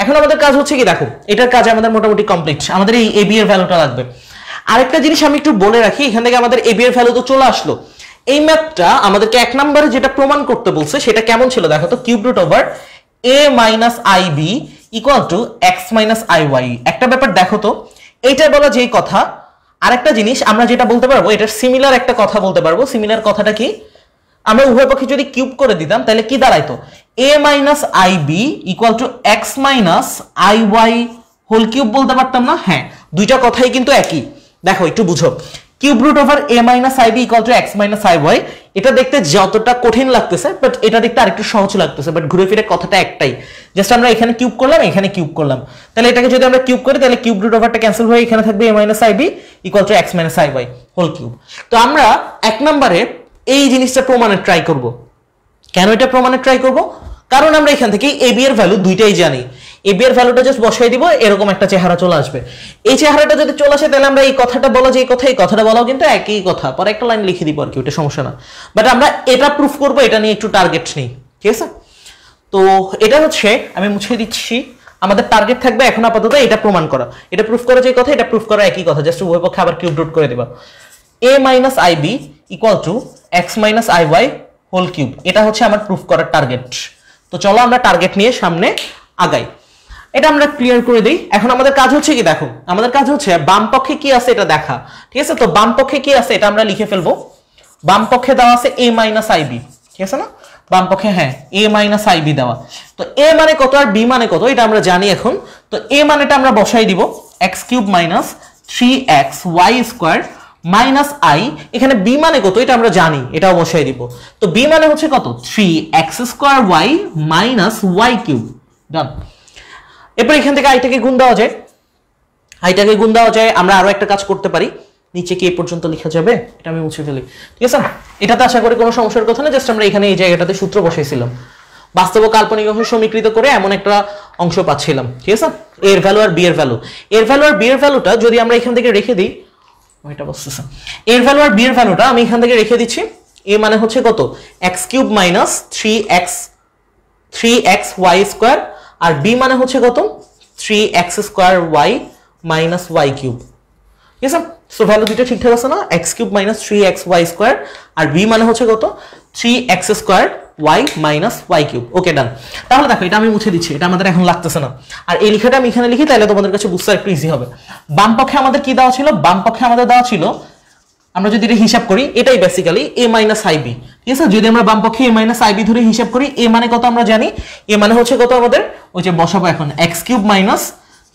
এখন আমাদের কাজ হচ্ছে কি, দেখো এটার কাজ আমাদের মোটামুটি কমপ্লিট। আমাদের এই a b এর ভ্যালুটা লাগবে। আরেকটা জিনিস আমি একটু বলে রাখি, এখান থেকে আমাদের a b এর ভ্যালু তো চলে আসলো। এই ম্যাথটা আমাদেরকে 1 নম্বরে যেটা প্রমাণ করতে বলছে সেটা কেমন ছিল দেখো তো, √a - ib = x - iy। একটা ব্যাপার দেখো তো, এইটা বলা যেই কথা, আরেকটা জিনিস আমরা যেটা বলতে পারবো, এটার সিমিলার একটা কথা বলতে পারবো। সিমিলার কথাটা কি, আমরা উভয় পক্ষে যদি কিউব করে দিতাম তাহলে কি দাঁড়াইতো? a - ib = x - iy³ বলতে পারতাম না? হ্যাঁ, দুইটা কথাই কিন্তু একই। দেখো একটু বুঝো, √a - ib = x - iy, এটা দেখতে যতটা কঠিন লাগতেছে বাট এটা দেখতে আরেকটু সহজ লাগতেছে, বাট ঘুরে ফিরে কথাটা একটাই। জাস্ট আমরা এখানে কিউব করলাম, এখানে কিউব করলাম, তাহলে এটাকে যদি আমরা কিউব করি তাহলে √টা ক্যান্সেল হয়ে এখানে থাকবে a - ib = x - iy³। তো আমরা 1 নম্বরে এই জিনিসটা প্রমাণের ট্রাই করব। কেন এটা প্রমাণের ট্রাই করব? কারণ আমরা এখান থেকে a b এর ভ্যালু দুইটাই জানি। a b এর ভ্যালুটা জাস্ট বসাই দিব, এরকম একটা চেহারা চলে আসবে। এই চেহারাটা যদি চলে আসে তাহলে আমরা এই কথাটা বলা, যে এই কথাটা বলাও কিন্তু একই কথা, পরে একটা লাইন লিখে দিব আর কি, ওটা সমস্যা না। বাট আমরা এটা প্রুফ করব, এটা নিয়ে একটু টার্গেট নেই। ঠিক আছে, তো এটা হচ্ছে আমি মুছে দিচ্ছি। আমাদের টার্গেট থাকবে এখন আপাতত এটা প্রমাণ করা, এটা প্রুফ করা যে কথা, এটা প্রুফ করা একই কথা, জাস্ট উভয় পক্ষে আবার কিউব রুট করে দেবা। a - ib = x - iy³, এটা হচ্ছে আমার প্রুফ করার টার্গেট। তো চলো আমরা টার্গেট নিয়ে সামনে আগাই। এটা আমরা ক্লিয়ার করে দেই। এখন আমাদের কাজ হচ্ছে কি, দেখো আমাদের কাজ হচ্ছে বাম পক্ষে কি আছে এটা দেখা। ঠিক আছে, তো বাম পক্ষে কি আছে এটা আমরা লিখে ফেলবো। বাম পক্ষে দেওয়া আছে a - ib, ঠিক আছে না? বাম পক্ষে হ্যাঁ a - ib দেওয়া। তো a মানে কত আর b মানে কত এটা আমরা জানি এখন। তো a মানেটা আমরা বসাই দিব x³ - 3xy² - i। এখানে b মানে কত এটা আমরা জানি, এটাও বসাই দিব। তো b মানে হচ্ছে কত, 3x² - y³ ডান। এরপর এখান থেকে আইটাকে গুণ দেওয়া যায়, আইটাকে গুণ দেওয়া যায়। আমরা আরো একটা কাজ করতে পারি, নিচে কি এই পর্যন্ত লেখা যাবে, এটা আমি মুছে ফেলি। ঠিক আছে, এটাতে আশা করি কোনো সমস্যার কথা না। জাস্ট আমরা এখানে এই জায়গাটাতে সূত্র বসাইছিলাম, বাস্তব ও কাল্পনিক অংশ সমীকৃত করে এমন একটা অংশ পাচ্ছিলাম। ঠিক আছে, এর ভ্যালু আর বি এর ভ্যালু, এর ভ্যালু আর বি এর ভ্যালুটা যদি আমরা এখান থেকে রেখে দিই, এটা বসতেছে, এর ভ্যালু আর বি এর ভ্যালুটা আমি এখান থেকে রেখে দিচ্ছি। এ মানে হচ্ছে কত, x³ - 3xy² আর b মানে হচ্ছে কত, 3x² - y³। ঠিক আছে, সো ভ্যালু দুটো ঠিকঠাক আছে না, x³ - 3xy² আর b মানে হচ্ছে কত, 3x² y - y³। ওকে ডান। তাহলে দেখো এটা আমি মুছে দিচ্ছি, এটা আমাদের এখন লাগতেছে না। আর এই লেখাটা আমি এখানে লিখি, তাহলে তোমাদের কাছে বুঝতে একটু ইজি হবে। বাম পক্ষে আমাদের কি দেওয়া ছিল, বাম পক্ষে আমাদের দেওয়া ছিল, আমরা যদি এটা হিসাব করি এটাই বেসিক্যালি a - ib। ঠিক আছে, যদি আমরা বাম পক্ষে a - ib ধরে হিসাব করি, a মানে কত আমরা জানি, a মানে হচ্ছে কত আমাদের, ওই যে বসাবো এখন x³ -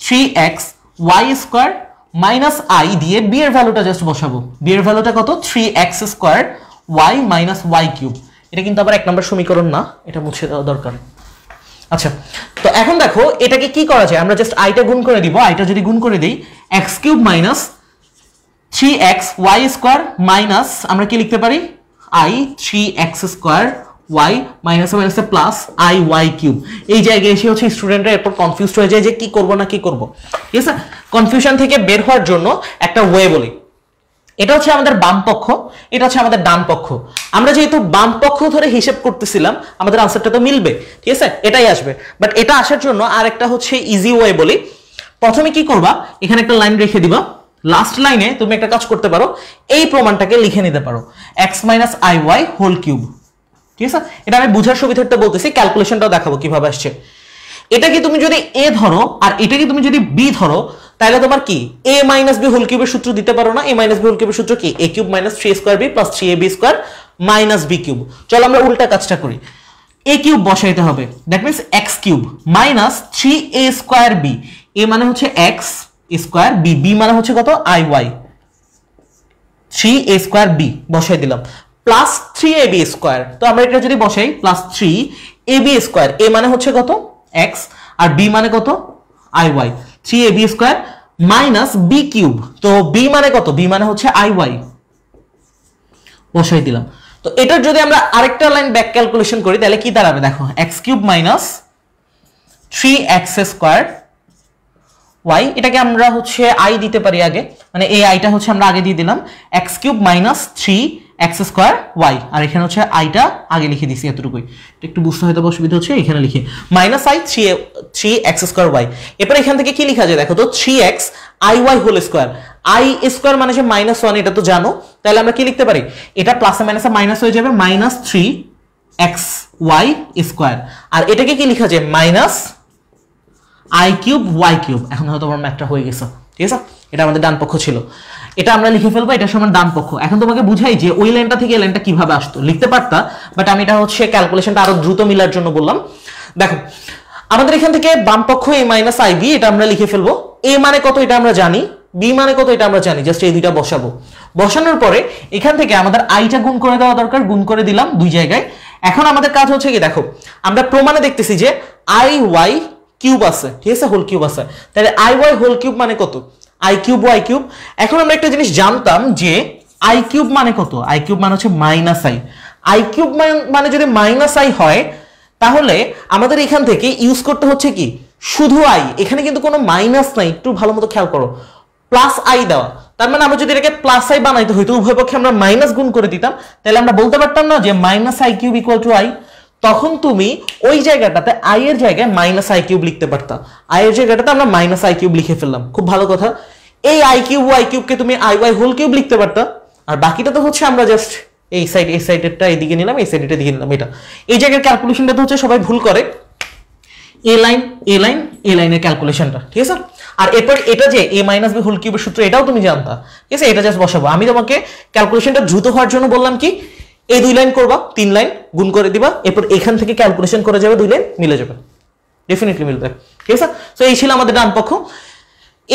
3xy² - i দিয়ে b এর ভ্যালুটা জাস্ট বসাবো। b এর ভ্যালুটা কত, 3x² y - y³। এটা কিন্তু আবার 1 নম্বর সমীকরণ না, এটা মুছে দেওয়া দরকার। আচ্ছা, তো এখন দেখো এটাকে কি করা যায়, আমরা জাস্ট আইটা গুণ করে দিব। আইটা যদি গুণ করে দিই x cube minus 3x y square minus আমরা কি লিখতে পারি i 3x স্কোয়ার y মাইনাসে মাইনাসে প্লাস i y কিউব। এই জায়গায় এসে হচ্ছে স্টুডেন্টরা এরপর কনফিউজড হয়ে যায় যে কি করব না কি করব। ঠিক আছে, কনফিউশন থেকে বের হওয়ার জন্য একটা ওয়ে বলি। এটা হচ্ছে আমাদের বাম পক্ষ, এটা হচ্ছে আমাদের ডান পক্ষ। আমরা যেহেতু বাম পক্ষ ধরে হিসাব করতেছিলাম আমাদের আনসারটা তো মিলবে, ঠিক আছে, এটাই আসবে। বাট এটা আসার জন্য আরেকটা হচ্ছে ইজি ওয়ে বলি। প্রথমে কি করবা, এখানে একটা লাইন রেখে দিবা, লাস্ট লাইনে তুমি একটা কাজ করতে পারো, এই প্রমাণটাকে লিখে নিতে পারো x minus i y whole cube. ঠিক আছে, এটা আমি বুঝার সুবিধার্থে বলতেছি, ক্যালকুলেশনটাও দেখাবো কিভাবে আসছে। এটাকে তুমি যদি a ধরো আর এটাকে তুমি যদি b ধরো, তাহলে তোমার কি a মাইনাস বি হোল কিউবের সূত্র দিতে পারো না? a মাইনাস বি হোল কিউবের সূত্র কি a cube minus 3a square b plus 3ab square minus b cube. চলো আমরা উল্টা কাজটা করি, a কিউব বসাইতে হবে, that means x cube minus 3a square b, a মানে হচ্ছে x স্কয়ার b, b মানে হচ্ছে কত iy, 3a স্কয়ার b বসাই দিলাম প্লাস 3ab স্কয়ার। তো আমরা এটা যদি বসাই প্লাস 3ab স্কয়ার, a মানে হচ্ছে কত x আর b মানে কত iy, 3ab square minus b cube. তো b মানে কত, b মানে হচ্ছে iy বসাই দিলাম। তো এটার যদি আমরা আরেকটা লাইন ব্যাক ক্যালকুলেশন করি তাহলে কি দাঁড়াবে দেখো, x cube minus 3x square y, এটাকে আমরা হচ্ছে i দিতে পারি আগে, মানে এই আইটা হচ্ছে আমরা আগে দিয়ে দিলাম, x cube minus 3x square y, আর এখানে হচ্ছে আইটা আগে লিখে দিছি এতটুকুই, একটু বুঝতে হয়তো অসুবিধা হচ্ছে, এখানে লিখে minus i 3x square y। এরপর এখান থেকে কি লেখা যায় দেখো তো, 3x iy whole square, i square মানে যে মাইনাস 1, এটা তো জানো, তাহলে আমরা কি লিখতে পারি, এটা প্লাসে মাইনাসে মাইনাস হয়ে যাবে, মাইনাস 3xy স্কয়ার, আর এটাকে কি লেখা যায় minus i cube y cube. এখন হয়তো আমার ম্যাথটা হয়ে গেছে, ঠিক আছে, এটা আমাদের ডান পক্ষ ছিল, এটা আমরা লিখে ফেলবো, এটা সমান ডান পক্ষ। এখন তোমাকে বুঝাই যে ওই লাইনটা থেকে এই লাইনটা কিভাবে আসতো, লিখতে পারতা, বাট আমি এটা হচ্ছে ক্যালকুলেশনটা আরো দ্রুত মিলার জন্য বললাম। দেখো আমাদের এখান থেকে বাম পক্ষ a মাইনাস আই বি, এটা আমরা লিখে ফেলবো, a মানে কত এটা আমরা জানি, b মানে কত এটা আমরা জানি, জাস্ট এই দুইটা বসাবো। বসানোর পরে এখান থেকে আমাদের আইটা গুণ করে দেওয়া দরকার, গুণ করে দিলাম দুই জায়গায়। এখন আমাদের কাজ হচ্ছে কি দেখো, আমরা প্রমাণে দেখতেছি যে i y কিউব আছে, ঠিক আছে, হোল কিউব আছে, তাহলে আই ওয়াই হোল কিউব মানে কত i কিউব y কিউব। এখন আমরা একটা জিনিস জানতাম যে i কিউব মানে কত, i কিউব মানে হচ্ছে মাইনাস i কিউব মানে যদি মাইনাস i হয় তাহলে আমাদের এখান থেকে ইউজ করতে হচ্ছে কি শুধু i, এখানে কিন্তু কোনো মাইনাস নাই, একটু ভালো মতো খেয়াল করো, প্লাস i দেওয়া, তার মানে আমরা যদি এটাকে প্লাস i বানাইতে হইতো উভয় পক্ষে আমরা মাইনাস গুণ করে দিতাম, তাহলে আমরা বলতে পারতাম না যে minus i cube equal two i। তখন তুমি ওই জায়গাটাতে i এর জায়গায় মাইনাস i কিউব লিখতে পারতা, i এর জায়গাটাতে আমরা মাইনাস i কিউব লিখে ফেললাম, খুব ভালো কথা। এই i কিউব y কিউবকে তুমি i y হোল কিউব লিখতে পারতা, আর বাকিটা তো হচ্ছে আমরা জাস্ট এই সাইডেরটা এইদিকে নিলাম, এই সাইডেরটা দিকে নিলাম, এটা এই জায়গার ক্যালকুলেশনটা তো হচ্ছে সবাই ভুল করে, এ লাইনের ক্যালকুলেশনটা, ঠিক আছে। আর এরপর এটা যে a মাইনাস বি হোল কিউবের সূত্র, এটাও তুমি জানতা, ঠিক আছে, এটা জাস্ট বসাবো। আমি তোমাকে ক্যালকুলেশনটা দ্রুত হওয়ার জন্য বললাম কি, এই দুই লাইন করবা, 3 লাইন গুণ করে দিবা, এরপর এখান থেকে ক্যালকুলেশন করে যাবে, 2 লাইন মিলে যাবে, ডেফিনেটলি মিলবে, ঠিক আছে। সো এই ছিল আমাদের ডান পক্ষ।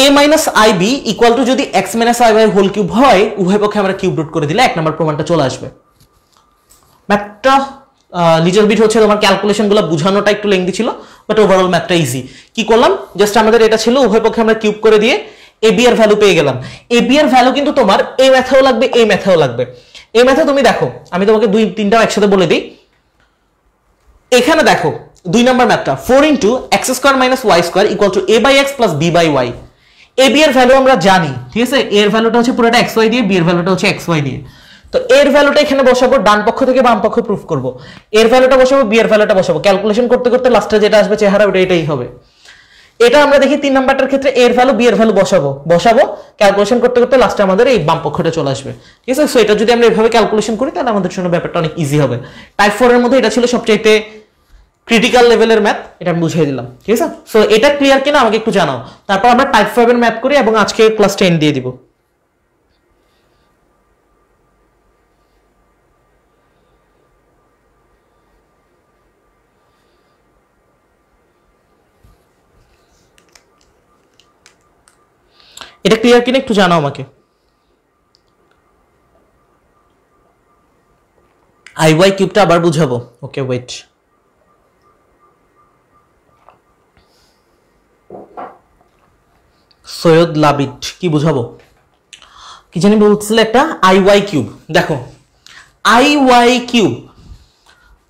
a minus i b equal to যদি x minus i y whole cube হয়, উভয় পক্ষে আমরা কিউব রুট করে দিলে 1 নম্বর প্রমাণটা চলে আসবে। ম্যাথটা লিটল বিট হচ্ছে তোমার ক্যালকুলেশনগুলো বোঝানোটা একটু লেংথি ছিল, বাট ওভারঅল ম্যাথটা ইজি। কি করলাম, জাস্ট আমাদের এটা ছিল, উভয় পক্ষে আমরা কিউব করে দিয়ে a b এর ভ্যালু পেয়ে গেলাম। a b এর ভ্যালু কিন্তু তোমার এই ম্যাথেও লাগবে, এই ম্যাথেও লাগবে। এই ম্যাথে তুমি দেখো, আমি তোমাকে 2-3টাও একসাথে বলে দিই। এখানে দেখো 2 নম্বর ম্যাথটা 4 into x square minus y square equal to a by x plus b by y। a b এর ভ্যালু আমরা জানি, ঠিক আছে, a এর ভ্যালুটা হচ্ছে পুরোটা xy দিয়ে, b এর ভ্যালুটা হচ্ছে xy দিয়ে। তো এর ভ্যালুটা এখানে বসাবো, ডান পক্ষ থেকে বাম পক্ষ প্রুফ করব, এর ভ্যালুটা বসাবো, b এর ভ্যালুটা বসাবো, ক্যালকুলেশন করতে করতে লাস্টে যেটা আসবে চেহারা ওটা এটাই হবে। এটা আমরা দেখি 3 নাম্বারটার ক্ষেত্রে এর ভ্যালু বি এর ভ্যালু বসাবো ক্যালকুলেশন করতে করতে লাস্টে আমাদের এই বাম পক্ষটা চলে আসবে, ঠিক আছে। সো এটা যদি আমরা এভাবে ক্যালকুলেশন করি তাহলে আমাদের জন্য ব্যাপারটা অনেক ইজি হবে। টাইপ 4 এর মধ্যে এটা ছিল সবচাইতে ক্রিটিক্যাল লেভেলের ম্যাথ, এটা আমি বুঝিয়ে দিলাম, ঠিক আছে। সো এটা ক্লিয়ার কিনা আমাকে একটু জানাও, তারপর আমরা টাইপ 5 এর ম্যাথ করি এবং আজকে ক্লাস 10 দিয়ে দিব। এটা ক্লিয়ার কিনা একটু জানাও আমাকে। আই ওয়াই কিউবটা আবার বুঝাবো, ওকে ওয়েট। সৈয়দ লাবিট কি বুঝাবো কি জানি বলছিল একটা IY কিউব দেখো IY কিউব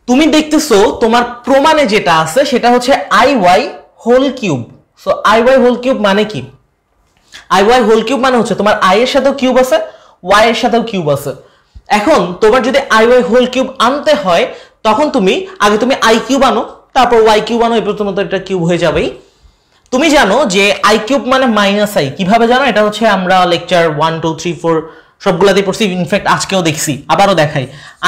তুমি দেখতেছো তোমার প্রমাণে যেটা আছে সেটা হচ্ছে IY whole cube so IY whole cube মানে কি IY হোল কিউব মানে হচ্ছে তোমার I এর সাথেও কিউব আছে Y এর সাথেও কিউব আছে এখন তোমার যদি IY হোল কিউব আনতে হয় তখন তুমি আগে তুমি I কিউব আনো তারপর Y কিউব আনো এরপর তোমাদের এটা কিউব হয়ে যাবেই তুমি জানো যে I কিউব মানে -I কিভাবে জানো এটা হচ্ছে আমরা লেকচার 1 2 3 4 সবগুলাতে পড়ছি ইনফ্যাক্ট আজকেও দেখছি আবারও দেখাই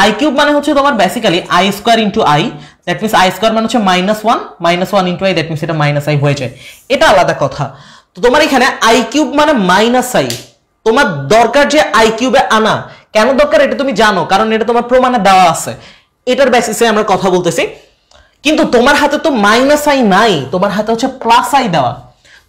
I কিউব মানে হচ্ছে তোমার basically I square into I that means I square মানে হচ্ছে -1 ইনটু I দ্যাট মিন্স এটা -I হয়ে যায় এটা আলাদা কথা তো তোমার এখানে I কিউব মানে -I তোমার দরকার যে I কিউবে আনা কেন দরকার এটা তুমি জানো কারণ এটা তোমার প্রমাণে দেওয়া আছে এটার বেসিসে আমরা কথা বলতেছি কিন্তু তোমার হাতে তো -I নাই তোমার হাতে হচ্ছে +I দেওয়া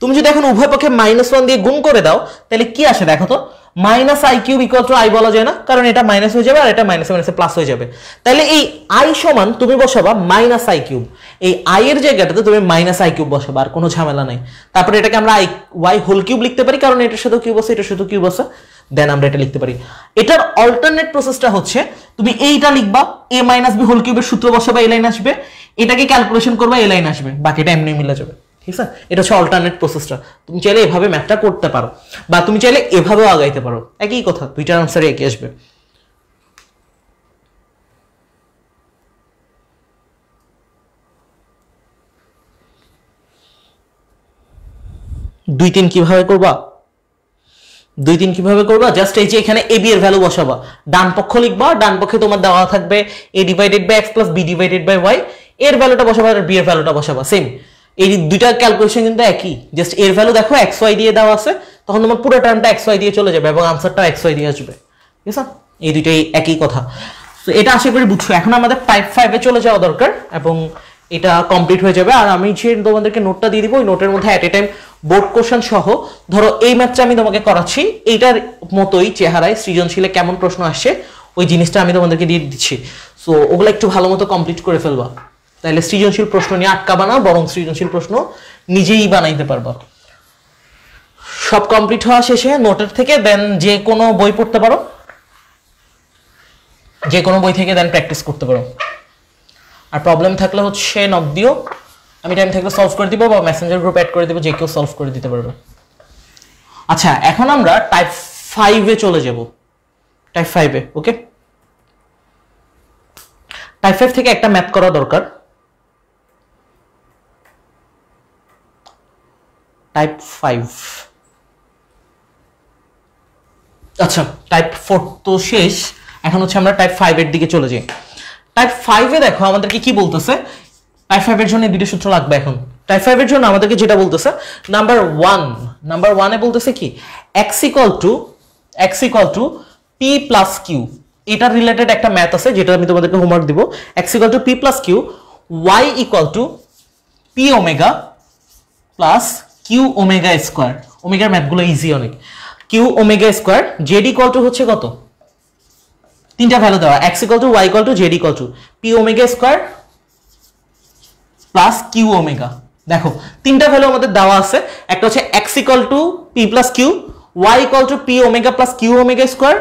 তুমি যদি এখন উভয় পক্ষে -1 দিয়ে গুণ করে দাও তাহলে কি আসে দেখো তো -I cube equal two I বলা যায় না কারণ এটা মাইনাস হয়ে যাবে আর এটা মাইনাসে মাইনাসে প্লাস হয়ে যাবে তাহলে এই I সমান তুমি বসাবা -I কিউব এই I এর জায়গাটাতে তুমি -I কিউব বসাবা আর কোনো ঝামেলা নাই তারপরে এটাকে আমরা Y হোল কিউব লিখতে পারি কারণ এটার সাথে কিউব আছে এটার সাথে কিউব আছে দেন আমরা এটা লিখতে পারি এটার অল্টারনেট প্রসেসটা হচ্ছে তুমি এইটা লিখবা a - b হোল কিউবের সূত্র বসাবা এই লাইন আসবে এটাকে ক্যালকুলেশন করবা এই লাইন আসবে বাকিটা এমনি মিলে যাবে ঠিক আছে এটা হচ্ছে অল্টারনেট প্রসেসটা তুমি চাইলে এভাবে ম্যাথটা করতে পারো বা তুমি চাইলে এভাবেও আগাইতে পারো একই কথা দুইটার আনসারে একই আসবে দুই তিন কিভাবে করবা জাস্ট এই যে এখানে ab এর ভ্যালু বসাবা ডান পক্ষ লিখবা ডান পক্ষে তোমার দেওয়া থাকবে a divided by x plus b divided by y এর ভ্যালুটা বসাবা আর b এর ভ্যালুটা বসাবা সেম এই দুইটা ক্যালকুলেশন কিন্তু একই জাস্ট এর ভ্যালু দেখো xy দিয়ে দেওয়া আছে তখন তোমার পুরো টার্মটা xy দিয়ে চলে যাবে এবং আনসারটা xy দিয়ে আসবে ঠিক আছে এই দুইটাই একই কথা তো এটা আশা করি বুঝছো এখন আমাদের টাইপ 5 এ চলে যাওয়া দরকার এবং এটা কমপ্লিট হয়ে যাবে আর আমি যে তোমাদেরকে নোটটা দিয়ে দিব ওই নোটের মধ্যে এট এ টাইম বোর্ড কোশ্চেন সহ ধরো এই ম্যাথটা আমি তোমাকে করাচ্ছি এইটার মতোই চেহারায় সৃজনশীলে কেমন প্রশ্ন আসছে ওই জিনিসটা আমি তোমাদেরকে দিয়ে দিচ্ছি সো ওগুলো একটু ভালো মতো কমপ্লিট করে ফেলবা তাহলে সৃজনশীল প্রশ্ন নিয়ে আটকাবা না বরং সৃজনশীল প্রশ্ন নিজেই বানাইতে পারবা সব কমপ্লিট হওয়া শেষে নোটের থেকে দেন যে কোনো বই পড়তে পারো যে কোনো বই থেকে দেন প্র্যাকটিস করতে পারো আর প্রবলেম থাকলে হচ্ছে নক দিও আমি টাইম থাকলে সলভ করে দিব বা মেসেঞ্জার গ্রুপ অ্যাড করে দিব যে কেউ সলভ করে দিতে পারবে আচ্ছা এখন আমরা টাইপ 5 এ চলে যাব টাইপ 5 এ ওকে টাইপ 5 থেকে একটা ম্যাথ করা দরকার টাইপ 5 আচ্ছা টাইপ 4 তো শেষ এখন হচ্ছে আমরা টাইপ 5 এর দিকে চলে যাই টাইপ 5 এ দেখো আমাদেরকে কি বলতেছে টাইপ 5 এর জন্য দুটো সূত্র লাগবে এখন টাইপ 5 এর জন্য আমাদেরকে যেটা বলতেছে নাম্বার 1 এ বলতেছে কি x = p + q এটা রিলেটেড একটা ম্যাথ আছে যেটা আমি তোমাদেরকে হোমওয়ার্ক দিব x = p + q y = p omega plus q omega square ওমেগার ম্যাথগুলো ইজি অনেক q ওমেগা স্কয়ার z = হচ্ছে কত তিনটা ভ্যালু দেওয়া x = y = z = p omega square plus q omega দেখো তিনটা ভ্যালু আমাদের দেওয়া আছে একটা হচ্ছে x = p + q y = p omega plus q omega square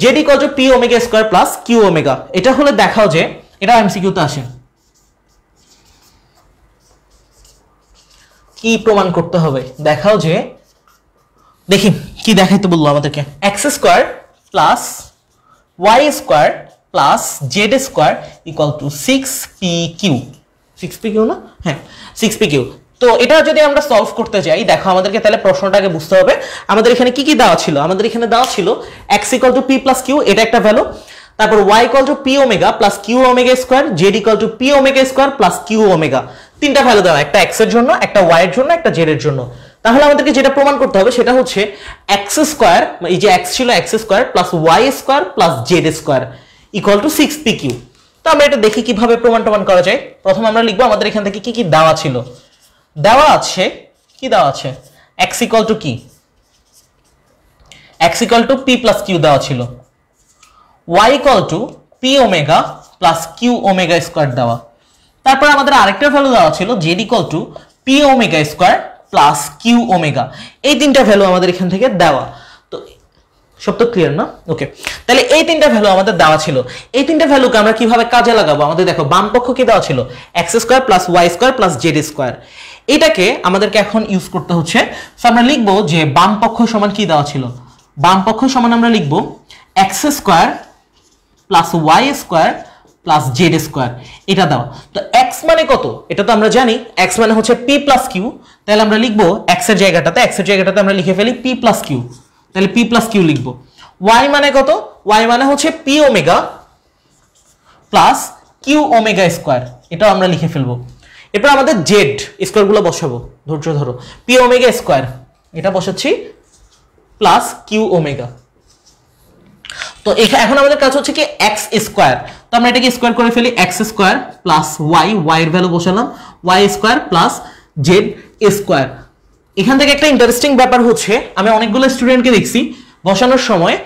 z = p omega square plus q omega এটা হলে দেখাও যে এটা এমসিকিউ তে আসে কি প্রমাণ করতে হবে দেখাও যে দেখি কি দেখাইতে বললো আমাদেরকে x square plus y square plus z square = 6pq 6pq না হ্যাঁ 6pq তো এটা যদি আমরা সলভ করতে যাই দেখো আমাদেরকে তাহলে প্রশ্নটাকে বুঝতে হবে আমাদের এখানে কি কি দেওয়া ছিল আমাদের এখানে দেওয়া ছিল x = p + q এটা একটা ভ্যালু তারপর y = p omega plus q omega square z = p omega square plus q omega তিনটা ভ্যালু দেওয়া একটা x এর জন্য একটা y এর জন্য একটা z এর জন্য তাহলে আমাদেরকে যেটা প্রমাণ করতে হবে সেটা হচ্ছে x স্কয়ার এই যে x ছিল x square plus y square plus z square = 6pq তো আমরা এটা দেখি কিভাবে প্রমাণ করা যায় প্রথমে আমরা লিখব আমাদের এখান থেকে কি কি দেওয়া ছিল দেওয়া আছে কি দেওয়া আছে x = কি x = p + q দেওয়া ছিল y = p omega plus q omega square দেওয়া তারপর আমাদের আরেকটা ভ্যালু দেওয়া ছিল z = p omega square plus q omega, এই তিনটা ভ্যালু আমাদের এখান থেকে দেওয়া। তো সব তো ক্লিয়ার না? ওকে, তাহলে এই তিনটা ভ্যালু আমাদের দেওয়া ছিল। এই তিনটা ভ্যালুকে আমরা কিভাবে কাজে লাগাবো? আমাদের দেখো বাম পক্ষ কি দেওয়া ছিল, x square plus y square plus z square. এটাকে আমাদেরকে এখন ইউজ করতে হচ্ছে। সো আমরা লিখবো যে বাম পক্ষ সমান কি দেওয়া ছিল, বাম পক্ষ সমান আমরা লিখবো x square plus y square plus z square, এটা দাও। তো এক্স মানে কত এটা তো আমরা জানি, এক্স মানে হচ্ছে পি প্লাস কিউ। তাহলে আমরা লিখবো এক্স এর জায়গাটাতে আমরা লিখে ফেলি পি প্লাস কিউ, তাহলে পি প্লাস কিউ লিখবো। ওয়াই মানে কত, ওয়াই মানে হচ্ছে p omega plus q omega square, এটাও আমরা লিখে ফেলবো। এরপর আমাদের জেড স্কোয়ার গুলো বসাবো, ধৈর্য ধরো, পি ওমেগা স্কোয়ার এটা বসাচ্ছি প্লাস কিউ ওমেগা। তো এখন আমাদের কাজ হচ্ছে কি এক্স স্কোয়ার, তো আমরা এটাকে স্কোয়ার করে ফেলি, x square plus y, y এর ভ্যালু বসালাম, y square plus z square. এখান থেকে একটা ইন্টারেস্টিং ব্যাপার হচ্ছে, আমি অনেকগুলো স্টুডেন্টকে দেখছি বসানোর সময়,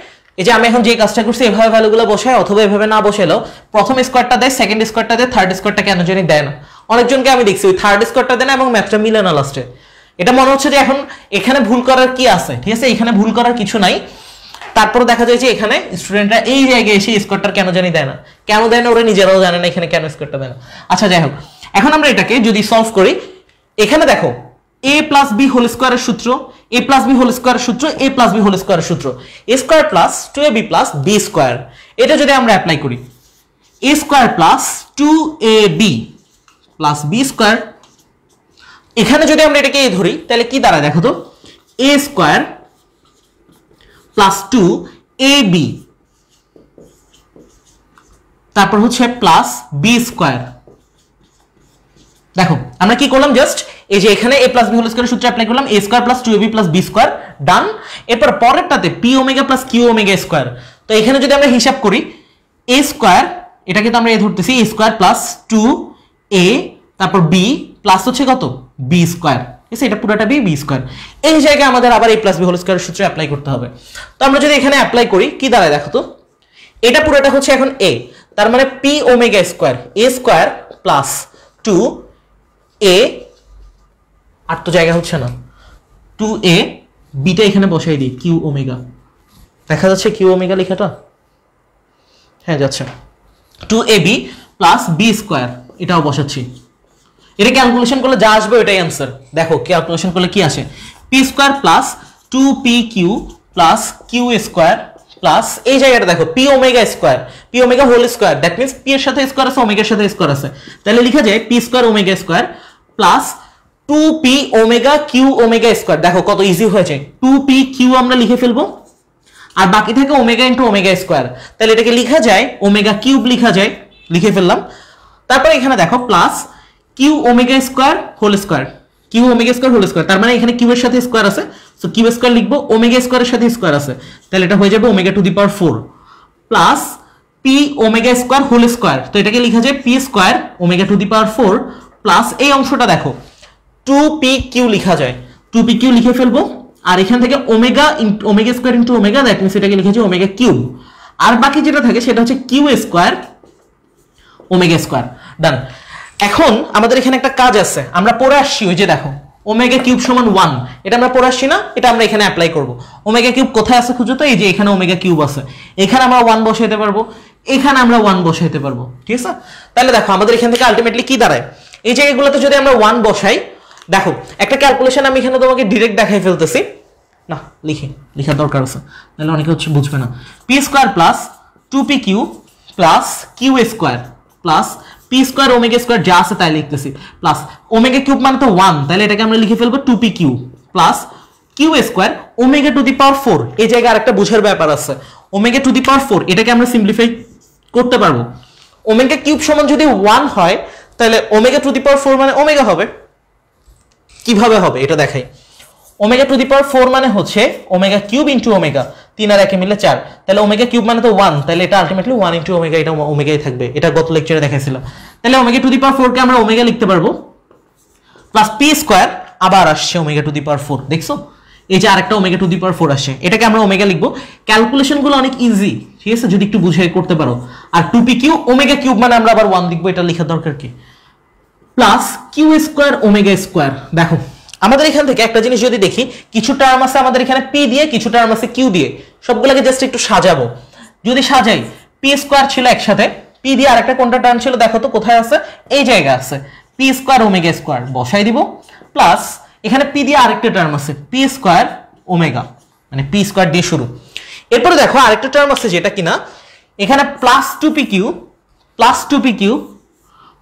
এই যে আমি এখন যে কাজটা করছি এভাবে ভ্যালুগুলো বসায় অথবা এভাবে না বসাইলেও প্রথম স্কোয়ারটা দেয়, সেকেন্ড স্কোয়ারটা দেয়, থার্ড স্কোয়ারটা কেন জানি দেয় না। অনেকজনকে আমি দেখছি ওই থার্ড স্কোয়ারটা দেয় না এবং ম্যাথটা মিলে না লাস্টে। এটা মনে হচ্ছে যে এখন এখানে ভুল করার কি আছে, ঠিক আছে, এখানে ভুল করার কিছু নাই। তারপর দেখা যায় যে এখানে স্টুডেন্টরা এই জায়গায় এসে স্কোয়ারটা কেন জানি দেয় না, কেন দেয় না ওরা নিজেরাও জানে না এখানে কেন স্কোয়ারটা দেয় না। আচ্ছা যাই হোক, এখন আমরা এটাকে যদি সলভ করি, এখানে দেখো a প্লাস বি হোল স্কোয়ারের সূত্র, a প্লাস বি হোল স্কোয়ারের সূত্র, a প্লাস বি হোল স্কোয়ারের সূত্র, a square plus 2ab plus b square, এটা যদি আমরা অ্যাপ্লাই করি a square plus 2ab plus b square, এখানে যদি আমরা এটাকে a ধরি তাহলে কি দাঁড়ায় দেখো তো, a স্কোয়ার প্লাস 2ab তারপর হচ্ছে প্লাস b স্কোয়ার। দেখো আমরা কি করলাম, জাস্ট এই যে এখানে a plus b whole square সূত্র অ্যাপ্লাই করলাম, a square plus 2ab plus b square, done. এরপর পরেরটাতে p omega plus q omega square. তো এখানে যদি আমরা হিসাব করি a স্কয়ার, এটাকে তো আমরা a ধরতেছি, a স্কয়ার প্লাস 2a তারপর b প্লাস হচ্ছে কত b স্কয়ার, ঠিক আছে, এটা পুরোটা b স্কয়ার। এই জায়গায় আমাদের আবার a plus b whole square সূত্র অ্যাপ্লাই করতে হবে। তো আমরা যদি এখানে অ্যাপ্লাই করি কি দাঁড়ায় দেখো তো, এটা পুরোটা হচ্ছে এখন a, তার মানে p omega square, a square plus 2a, আর তো জায়গা হচ্ছে না, 2a বিটা এখানে বসাই দিই কিউ ওমেগা, দেখা যাচ্ছে কিউ ওমেগা লেখাটা, হ্যাঁ যাচ্ছে, 2ab প্লাস b স্কয়ার, এটাও বসাচ্ছি। এটা ক্যালকুলেশন করলে যা আসবে ওইটাই आंसर। দেখো ক্যালকুলেশন করলে কি আসে, p square plus 2pq plus q square plus এই জায়গাটা দেখো p omega square, p omega whole square, that means p এর সাথে স্কয়ার আছে, ওমেগার সাথে স্কয়ার আছে, তাহলে লেখা যায় p square omega square plus 2p omega q omega square. দেখো কত ইজি হয়েছে, 2pq আমরা লিখে ফেলবো আর বাকি থাকে ওমেগা ইনটু ওমেগা স্কয়ার, তাহলে এটাকে লেখা যায় ওমেগা কিউব লেখা যায়, লিখে ফেললাম। তারপর এখানে দেখো plus q omega square whole square, q omega square whole square, তার মানে এখানে q এর সাথে স্কয়ার আছে, সো q স্কয়ার লিখবো, ওমেগা স্কয়ারের সাথে স্কয়ার আছে, তাহলে এটা হয়ে যাবে omega to the power 4 plus p omega square whole square, তো এটাকে লেখা যায় p square omega to the power 4 plus এই অংশটা দেখো 2pq লেখা যায়, 2pq লিখে ফেলবো, আর এখান থেকে omega omega square into omega, that means এটাকে লিখা যায় ওমেগা কিউব, আর বাকি যেটা থাকে সেটা হচ্ছে q স্কয়ার ওমেগা স্কয়ার, ডান। এখন আমাদের এখানে একটা কাজ আছে, আমরা পড়ে আসছি, ওই যে দেখো ওমেগা কিউব সমান 1, এটা আমরা পড়ে আসছি না, এটা আমরা এখানে অ্যাপ্লাই করব। ওমেগা কিউব কোথায় আছে খুঁজো তো, এই যে এখানে ওমেগা কিউব আছে, এখানে আমরা 1 বসাইতে পারবো, এখানে আমরা 1 বসাইতে পারবো, ঠিক আছে। তাহলে দেখো আমাদের এখান থেকে আলটিমেটলি কি দাঁড়ায়, এই জায়গাগুলোতে যদি আমরা 1 বসাই, দেখো একটা ক্যালকুলেশন আমি এখানে তোমাকে ডাইরেক্ট দেখাই ফেলতেছি, না লেখার দরকার আছে, তাহলে অনেকে হচ্ছে বুঝবে না। p square plus 2pq plus q square plus p square omega square যা আছে তাই লিখতেছি, প্লাস ওমেগা কিউব মানে তো 1, তাহলে এটাকে আমরা লিখে ফেলবো 2pq plus q square omega to the power 4। এই জায়গায় আরেকটা বুঝার ব্যাপার আছে, ওমেগা টু দি পাওয়ার 4 এটাকে আমরা সিম্পলিফাই করতে পারবো, ওমেগা কিউব সমান যদি 1 হয় তাহলে ওমেগা টু দি পাওয়ার 4 মানে ওমেগা হবে। কিভাবে হবে এটা দেখাই, ওমেগা টু দি পাওয়ার 4 মানে হচ্ছে ওমেগা কিউব ইনটু ওমেগা, 3 আর 1 মিলে 4, তাহলে ওমেগা কিউব মানে তো 1, তাহলে এটা আলটিমেটলি 1 ইনটু ওমেগা, এটা ওমেগাই থাকবে, এটা গত লেকচারে দেখাইছিলাম। তাহলে ওমেগা টু দি পাওয়ার 4 কে আমরা ওমেগা লিখতে পারবো প্লাস p স্কয়ার, আবার আসছে ওমেগা টু দি পাওয়ার 4, দেখছো এই যে আরেকটা ওমেগা টু দি পাওয়ার 4 আসছে, এটাকে আমরা ওমেগা লিখবো। ক্যালকুলেশন গুলো অনেক ইজি, ঠিক আছে, যদি একটু বুঝে করতে পারো। আর 2pq ওমেগা কিউব মানে আমরা আবার 1 লিখবো, এটা লেখার দরকার কি, plus q square omega square. দেখো আমাদের এখান থেকে একটা জিনিস যদি দেখি, কিছু টার্ম আছে আমাদের এখানে পি দিয়ে, কিছু টার্ম আছে কিউ দিয়ে, সবগুলোকে জাস্ট একটু সাজাবো। যদি সাজাই, পি স্কোয়ার ছিল একসাথে, পি দিয়ে আরেকটা কোনটা টার্ম ছিল দেখো তো কোথায় আছে, এই জায়গায় আছে, পি স্কোয়ার ওমেগা স্কোয়ার বসাই দিব, প্লাস এখানে পি দিয়ে আরেকটা টার্ম আছে পি স্কোয়ার ওমেগা, মানে পি স্কোয়ার দিয়ে শুরু। এরপরে দেখো আরেকটা টার্ম আছে যেটা কিনা এখানে plus two p q, plus two p q,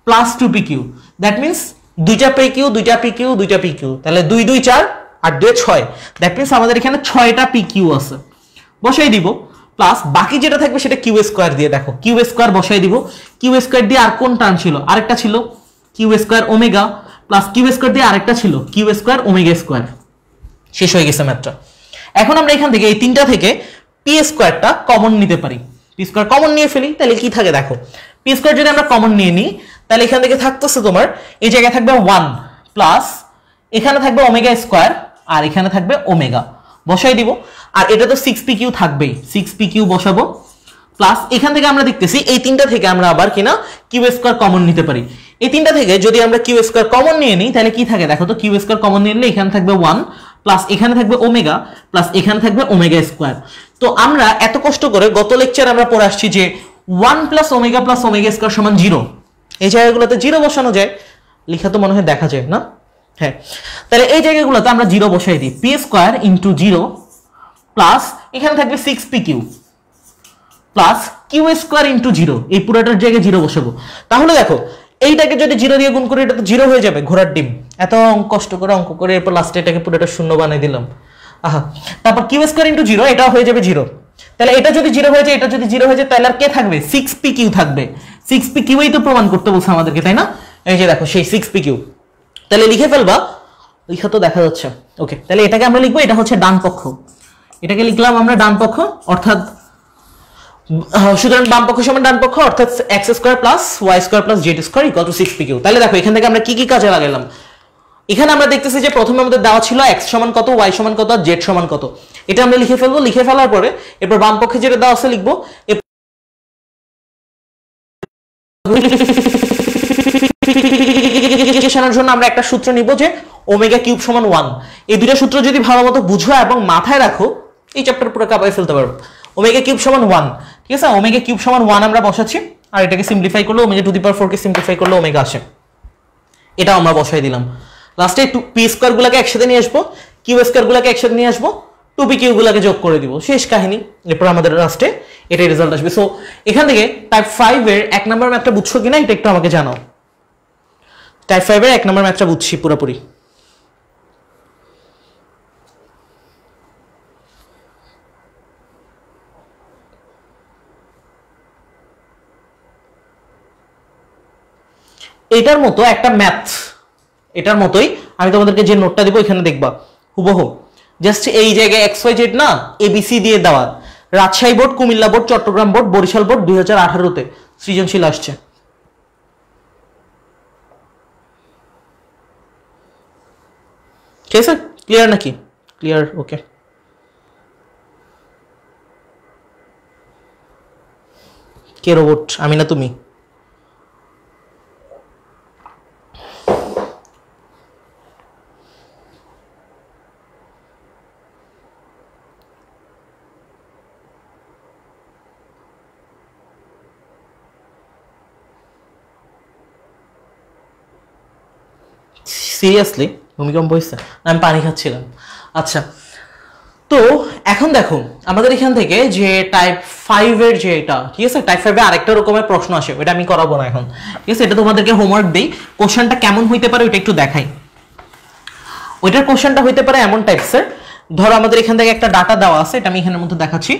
plus two p q, that means দুইটা পি কিউ, দুইটা পি কিউ, দুইটা পি কিউ, তাহলে 2 2 4 আর 2 6, দ্যাট মিনস আমাদের এখানে 6টা পি কিউ আছে, বসাই দিব। প্লাস বাকি যেটা থাকবে সেটা কিউ স্কোয়ার দিয়ে, দেখো কিউ স্কোয়ার বসাই দিব, কিউ স্কোয়ার দিয়ে আর কোন টার্ম ছিল, আরেকটা ছিল q square omega, plus q square দিয়ে আরেকটা ছিল কিউ স্কোয়ার ওমেগা স্কোয়ার। শেষ হয়ে গেছে ম্যাথটা। এখন আমরা এখান থেকে এই তিনটা থেকে পি স্কোয়ারটা কমন নিতে পারি, পি স্কোয়ার কমন নিয়ে ফেলি, তাহলে কি থাকে দেখো, পি স্কোয়ার যদি আমরা কমন নিয়ে নিই তাহলে এখান থেকে থাকতেছে তোমার এই জায়গায় থাকবে 1 প্লাস এখানে থাকবে ওমেগা স্কোয়ার আর এখানে থাকবে ওমেগা, বসাই দিব। আর এটা তো 6 পি কিউ থাকবেই, 6 পি কিউ বসাবো, প্লাস এখান থেকে আমরা দেখতেছি এই তিনটা থেকে আমরা আবার কিনা কিউ স্কোয়ার কমন নিতে পারি। এই তিনটা থেকে যদি আমরা কিউ স্কোয়ার কমন নিয়ে নিই তাহলে কি থাকে দেখো তো, কিউ স্কোয়ার কমন নিয়ে নিলে এখানে থাকবে 1 প্লাস এখানে থাকবে ওমেগা প্লাস এখানে থাকবে ওমেগা স্কোয়ার। তো আমরা এত কষ্ট করে গত লেকচার আমরা পড়ে আসছি যে 1 প্লাস ওমেগা স্কোয়ার সমান 0, এই জায়গাগুলোতে 0 বসানো যায়, লেখা তো মনে হয় দেখা যায় না, হ্যাঁ। তাহলে এই জায়গাগুলোতে আমরা 0 বসাই দিই, পি স্কোয়ার ইন্টু 0 প্লাস এখানে থাকবে 6 p q plus q square into 0, এই পুরোটার জায়গায় 0 বসাবো। তাহলে দেখো এইটাকে যদি 0 দিয়ে গুণ করি এটা তো 0 হয়ে যাবে, ঘোড়ার ডিম, এত কষ্ট করে অঙ্ক করে এরপর লাস্টে এটাকে পুরোটা শূন্য বানিয়ে দিলাম, আহা। তারপর কিউ স্কোয়ার ইন্টু 0, এটা হয়ে যাবে 0, তাহলে এটা যদি 0 হয়ে যায়, এটা যদি 0 হয়ে যায়, তাহলে আর কে থাকবে, 6 পি কিউ থাকবে। 6 পি কিউই তো প্রমাণ করতে বলছে আমাদেরকে, তাই না? এই যে দেখো সেই 6 পি কিউ, তাহলে লিখে ফেলবা, লিখা তো দেখা যাচ্ছে, ওকে। তাহলে এটাকে আমরা লিখবো, এটা হচ্ছে ডান পক্ষ, এটাকে লিখলাম আমরা ডান পক্ষ, অর্থাৎ সুতরাং বাম পক্ষ সমান ডান পক্ষ, অর্থাৎ x square plus y square plus z square equal to 6 p q. তাহলে দেখো এখান থেকে আমরা কি কি কাজে লাগাইলাম, এখানে আমরা দেখতেছি যে প্রথমে আমাদের দেওয়া ছিল এক্স সমান কত, ওয়াই সমান কত আর জেড সমান কত, এটা আমরা লিখে ফেলবো। লিখে ফেলার পরে এরপর বাম পক্ষে যেটা দেওয়া আছে লিখবো, জন্য আমরা একটা সূত্র নিব যে ওমেগা কিউব সমান 1। এই দুইটা সূত্র যদি ভালো মতো বুঝো এবং মাথায় রাখো এই চ্যাপ্টার পুরো কাবাই ফেলতে পারবো। ওমেগা কিউব সমান 1, ঠিক আছে, ওমেগা কিউব সমান 1 আমরা বসাচ্ছি, আর এটাকে সিম্পলিফাই করলে omega to the power 4 K simplify করলে ওমেগা আসে, এটা আমরা বসাই দিলাম। লাস্টে পি স্কোয়ার গুলাকে একসাথে নিয়ে আসবো, কিউ স্কোয়ার গুলাকে একসাথে নিয়ে আসবো, 2 পি কিউ গুলাকে যোগ করে দিব, শেষ কাহিনী। এরপর আমাদের লাস্টে এটাই রেজাল্ট আসবে। সো এখান থেকে টাইপ 5 এর 1 নম্বর ম্যাথটা বুঝছো কিনা এটা একটু আমাকে জানাও। টাইপ 5 এর 1 নম্বর ম্যাথটা বুঝছি পুরোপুরি। এটার মতো একটা ম্যাথ, এটার মতোই আমি তোমাদেরকে যে নোটটা দিব এখানে দেখবা হুবহু জাস্ট এই জায়গায় এক্স ওয়াই জেড না এবিসি দিয়ে দেওয়া, Rajshahi board, Comilla board, Chittagong board, Barishal board 2018-তে সৃজনশীল আসছে। ঠিক আছে, ক্লিয়ার নাকি? ক্লিয়ার, ওকে। কে রোবট, আমি না তুমি? সিরিয়াসলি ভূমিকম্প হয়েছে? আমি পানি খাচ্ছিলাম। আচ্ছা, তো এখন দেখো আমাদের এখান থেকে যে টাইপ 5 এর যে এটা, ঠিক আছে, টাইপ 5 এ আরেকটা রকমের প্রশ্ন আসে, ওটা আমি করাবো না এখন, ঠিক আছে। এটা তোমাদেরকে হোমওয়ার্ক দেই, কোশ্চেনটা কেমন হইতে পারে ওটা একটু দেখাই। ওইটার কোশ্চেনটা হইতে পারে এমন টাইপসের, ধরো আমাদের এখান থেকে একটা ডাটা দেওয়া আছে, এটা আমি এখানের মধ্যে দেখাচ্ছি,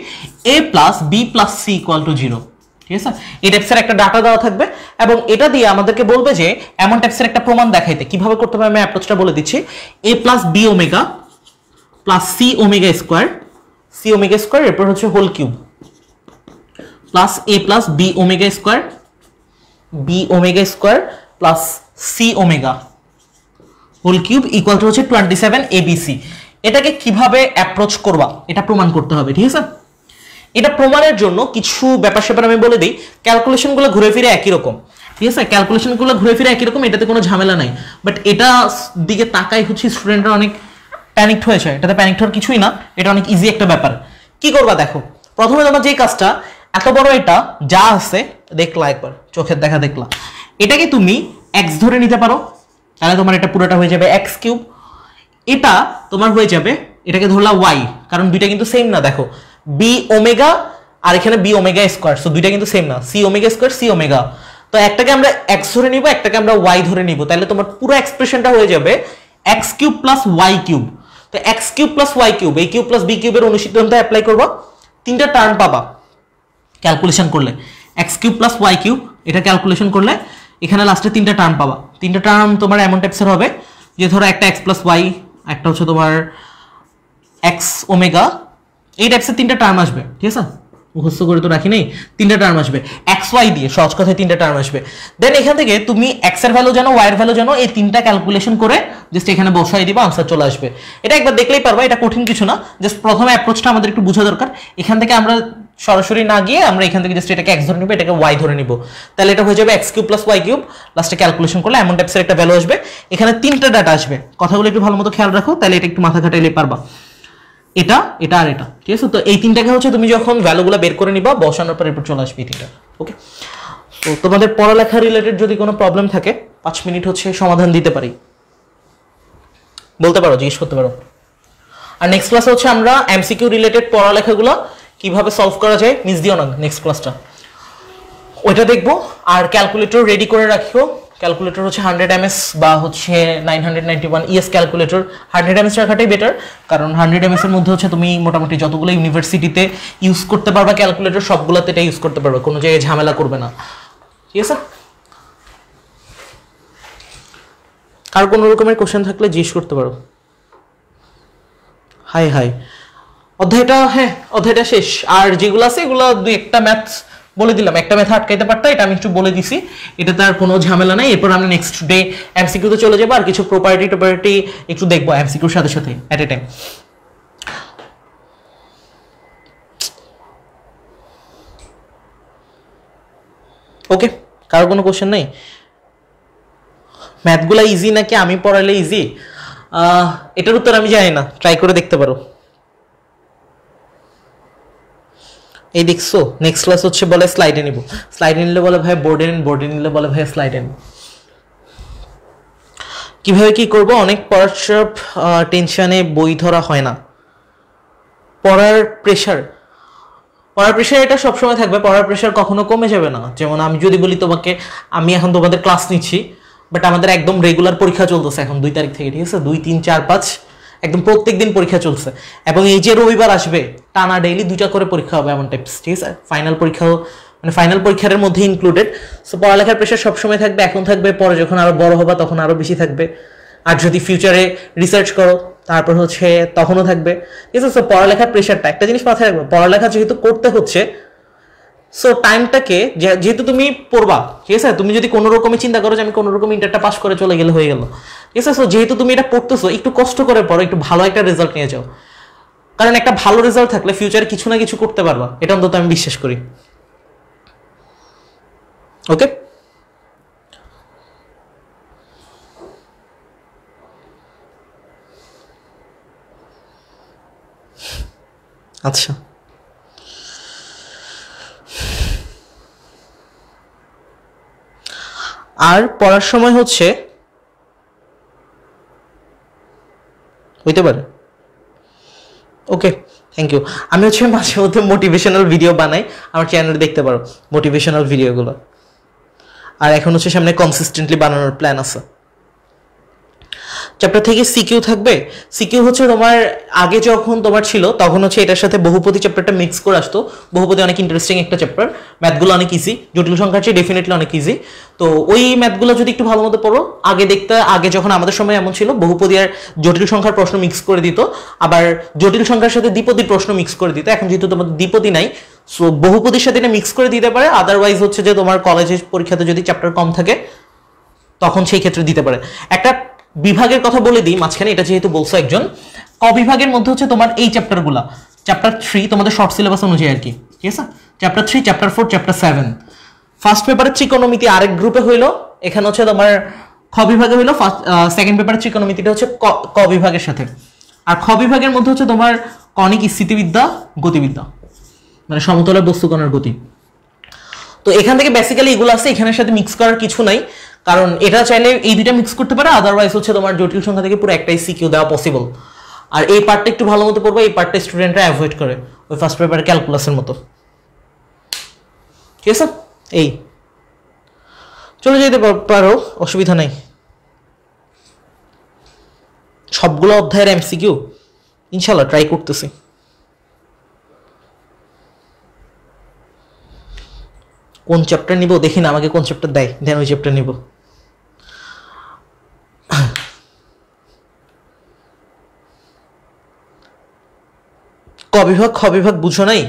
a plus b plus c equal to 0, ঠিক আছে। এই টাইপসের একটা ডাটা দেওয়া থাকবে এবং এটা দিয়ে আমাদেরকে বলবে যে এমন টাইপসের একটা প্রমাণ দেখাইতে, কিভাবে করতে হবে আমি অ্যাপ্রোচটা বলে দিচ্ছি। a plus b omega plus c omega square, c omega square এরপর হচ্ছে whole cube plus a plus b omega square, b omega square plus c omega whole cube equal to হচ্ছে 27 abc। এটাকে কিভাবে অ্যাপ্রোচ করবা এটা প্রমাণ করতে হবে, ঠিক আছে। এটা প্রমাণের জন্য কিছু ব্যাপার স্যাপার আমি বলে দিই, ক্যালকুলেশনগুলো ঘুরে ফিরে একই রকম। ঠিক আছে, ক্যালকুলেশনগুলো ঘুরে ফিরে একই রকম, এটাতে কোনো ঝামেলা নাই। বাট এটা দিকে তাকাই হচ্ছে স্টুডেন্টরা অনেক প্যানিকড হয়েছে। এটাতে প্যানিকড হওয়ার কিছুই না, এটা অনেক ইজি একটা ব্যাপার। কি করবা দেখো, প্রথমে তোমার যে কাজটা, এত বড় এটা যা আছে দেখলা, একবার চোখের দেখা দেখলা, এটাকে তুমি এক্স ধরে নিতে পারো, তাহলে তোমার এটা পুরোটা হয়ে যাবে এক্স কিউব। এটা তোমার হয়ে যাবে, এটাকে ধরলা ওয়াই, কারণ দুইটা কিন্তু সেম না। দেখো বি ওমেগা আর এখানে বি ওমেগা স্কোয়ার, সো দুইটা কিন্তু সেম না, c omega square c omega. তো একটাকে আমরা এক্স ধরে নিব, একটাকে আমরা ওয়াই ধরে নিব, তাহলে তোমার পুরো এক্সপ্রেশনটা হয়ে যাবে x cube plus y cube. তো x cube plus y cube, এই কিউব প্লাস বি কিউবের অনুসিদ্ধান্ত অ্যাপ্লাই করবা, তিনটা টার্ম পাবা ক্যালকুলেশন করলে। X cube plus y cube, এটা ক্যালকুলেশন করলে এখানে লাস্টে তিনটা টার্ম পাবা। তিনটা টার্ম তোমার এমন টাইপসের হবে যে ধরো একটা এক্স প্লাস ওয়াই, একটা হচ্ছে তোমার এক্স ওমেগা, এই টাইপসের তিনটা টার্ম আসবে। ঠিক আছে, মুখস্থ করে তো রাখি নেই, তিনটা টার্ম আসবে এক্স ওয়াই দিয়ে, সহজ কথায় তিনটা টার্ম আসবে। দেন এখান থেকে তুমি এক্স এর ভ্যালু জানো, ওয়াই এর ভ্যালু জানো, এই তিনটা ক্যালকুলেশন করে জাস্ট এখানে বসাই দিবা, আনসার চলে আসবে। এটা একবার দেখলেই পারবা, এটা কঠিন কিছু না, জাস্ট প্রথমে অ্যাপ্রোচটা আমাদের একটু বোঝা দরকার। এখান থেকে আমরা সরাসরি না গিয়ে আমরা এখান থেকে জাস্ট এটাকে এক্স ধরে নিব, এটাকে ওয়াই ধরে নিব, তাহলে এটা হয়ে যাবে x cube plus y cube. লাস্টে ক্যালকুলেশন করলে এমন টাইপসের একটা ভ্যালু আসবে। এখানে তিনটা ডাটা আসবে, কথাগুলো একটু ভালো মতো খেয়াল রাখো, তাহলে এটা একটু মাথা খাটাইলে পারবা। এটা এটা আর এটা, ঠিক আছে। তো এই তিনটাকে হচ্ছে তুমি যখন ভ্যালুগুলো বের করে নিবা, বসানোর পর এরপর চলে আসবে এই তিনটা। ওকে, তো তোমাদের পড়ালেখা রিলেটেড যদি কোনো প্রবলেম থাকে 5 মিনিট হচ্ছে সমাধান দিতে পারি, বলতে পারো, জিজ্ঞেস করতে পারো। আর নেক্সট ক্লাসে হচ্ছে আমরা এমসিকিউ রিলেটেড পড়ালেখাগুলো কিভাবে সলভ করা যায় মিস দিও না, নেক্সট ক্লাসটা ওইটা দেখবো। আর ক্যালকুলেটর রেডি করে রাখিও, ক্যালকুলেটর হচ্ছে 100 ms বা হচ্ছে 991 ES ক্যালকুলেটর। 100 ms রাখাটাই বেটার, কারণ 100 ms এর মধ্যে হচ্ছে তুমি মোটামুটি যতগুলো ইউনিভার্সিটিতে ইউজ করতে পারবা ক্যালকুলেটর, সবগুলোতে এটা ইউজ করতে পারবে, কোনো জায়গায় ঝামেলা করবে না। ঠিক আছে, আর কোনো রকমের কোশ্চেন থাকলে জিজ্ঞেস করতে পারো। হাই হাই, অধ্যায়টা, হ্যাঁ অধ্যায়টা শেষ। আর যেগুলো আছে এগুলো দুই একটা ম্যাথ বলে দিলাম, একটা ম্যাথ আটকাইতে পারতা, এটা আমি একটু বলে দিছি, এটা তার কোনো ঝামেলা নাই। এরপর আমরা নেক্সট ডে এমসিকিউতে চলে যাবো, আর কিছু প্রপার্টি একটু দেখবো এমসিকিউর সাথে সাথে এট এ টাইম। ওকে, কারো কোনো কোশ্চেন নেই? ম্যাথগুলা ইজি নাকি আমি পড়ালে ইজি, এটার উত্তর আমি জানি না, ট্রাই করে দেখতে পারো। এই দেখছো নেক্সট ক্লাস হচ্ছে বলে স্লাইডে নিব, স্লাইডে নিলে বলে ভাই বোর্ডে নিন, বোর্ডে নিলে বলে ভাই স্লাইডে নিন। কিভাবে কি করব, অনেক পড়ার চাপ, টেনশনে বই ধরা হয় না, পড়ার প্রেশার এটা সবসময় থাকবে, পড়ার প্রেশার কখনো কমে যাবে না। যেমন আমি যদি বলি তোমাকে, আমি এখন তোমাদের ক্লাস নিচ্ছি, বাট আমাদের একদম রেগুলার পরীক্ষা চলতেছে এখন 2 তারিখ থেকে, ঠিক আছে, 2, 3, 4, 5 একদম প্রত্যেক দিন পরীক্ষা চলছে, এবং এই যে রবিবার আসবে টানা ডেইলি 2টা করে পরীক্ষা হবে এমন টাইপস, ঠিক আছে, ফাইনাল পরীক্ষাও মানে ফাইনাল পরীক্ষার মধ্যে ইনক্লুডেড। সো পড়ালেখার প্রেশার সবসময় থাকবে, এখন থাকবে, পরে যখন আরো বড় হবা তখন আরো বেশি থাকবে, আর যদি ফিউচারে রিসার্চ করো তারপর হচ্ছে তখনও থাকবে, ঠিক আছে। সো পড়ালেখার প্রেশারটা একটা জিনিস মাথায় রাখবে, পড়ালেখা যেহেতু করতে হচ্ছে, সো টাইমটাকে যেহেতু তুমি পড়বা, ঠিক আছে, তুমি যদি কোনো রকমই চিন্তা করো যে আমি কোনো রকম ইন্টারটা পাস করে চলে গেলে হয়ে গেল, ঠিক আছে, সো যেহেতু তুমি এটা পড়তেছো, একটু কষ্ট করে পড়ো, একটু ভালো একটা রেজাল্ট নিয়ে যাও, কারণ একটা ভালো রেজাল্ট থাকলে ফিউচারে কিছু না কিছু করতে পারবা, এটা অন্তত আমি বিশ্বাস করি। ওকে, আচ্ছা, আর পড়ার সময় হচ্ছে হইতে পারে। ওকে, থ্যাংক ইউ। আমি হচ্ছে মাঝে মধ্যে মোটিভেশনাল ভিডিও বানাই, আমার চ্যানেলে দেখতে পারো মোটিভেশনাল ভিডিওগুলো, আর এখন হচ্ছে সামনে কনসিস্টেন্টলি বানানোর প্ল্যান আছে। চ্যাপ্টার থেকে সিকিউ থাকবে, সিকিউ হচ্ছে তোমার আগে যখন তোমার ছিল তখন হচ্ছে এটার সাথে বহুপদী চ্যাপ্টারটা মিক্স করে আসতো, বহুপদী অনেক ইন্টারেস্টিং একটা চ্যাপ্টার, ম্যাথগুলো অনেক ইজি, জটিল সংখ্যার চেয়ে ডেফিনেটলি অনেক ইজি। তো ওই ম্যাথগুলো যদি একটু ভালো মতো পড়ো, আগে দেখতে, আগে যখন আমাদের সময় এমন ছিল বহুপদী আর জটিল সংখ্যার প্রশ্ন মিক্স করে দিত, আবার জটিল সংখ্যার সাথে দ্বিপদীর প্রশ্ন মিক্স করে দিত, এখন যেহেতু তোমাদের দ্বিপদী নাই, সো বহুপদীর সাথে এটা মিক্স করে দিতে পারে, আদারওয়াইজ হচ্ছে যে তোমার কলেজের পরীক্ষাতে যদি চ্যাপ্টার কম থাকে তখন সেই ক্ষেত্রে দিতে পারে। একটা বিভাগের কথা বলে দিই মাঝখানে, এটা যেহেতু বলছো একজন, ক বিভাগের মধ্যে হচ্ছে তোমার এই চ্যাপ্টারগুলা, চ্যাপ্টার 3 তোমাদের শর্ট সিলেবাস অনুযায়ী আর কি, ঠিক আছে, চ্যাপ্টার 3, চ্যাপ্টার 4, চ্যাপ্টার 7, ফার্স্ট পেপারের ত্রিকোণমিতি আরেক গ্রুপে হইলো, এখানে হচ্ছে তোমার খ বিভাগে হইলো, সেকেন্ড পেপারের ত্রিকোণমিতিটা হচ্ছে ক বিভাগের সাথে। আর খ বিভাগের মধ্যে হচ্ছে তোমার কণিক স্থিতিবিদ্যা, গতিবিদ্যা, মানে সমতলের বস্তুকণার গতি। তো এখান থেকে বেসিক্যালি এগুলো আছে, এখানের সাথে মিক্স করার কিছু নাই, কারণ এটা চাইলে এই দুইটা মিক্স করতে পারে, আদারওয়াইজ হচ্ছে তোমার জটিল সংখ্যা থেকে পুরো একটাই সিকিউ দেওয়া পসিবল। আর এই পার্টটা একটু ভালো মতো পড়বো, এই পার্টটা স্টুডেন্টরা অ্যাভয়েড করে, ওই ফার্স্ট পেপার ক্যালকুলাসের মতো। ঠিক আছে, এই চলে যেতে পারো, অসুবিধা নাই। সবগুলো অধ্যায়ের এমসিকিউ ইনশাল্লাহ ট্রাই করতেছি। কোন চ্যাপ্টার নিব দেখি না, আমাকে কোন চ্যাপ্টার দেয়, দেন ওই চ্যাপ্টার নিব। ক বিভাগ খ বিভাগ বুঝো নাই?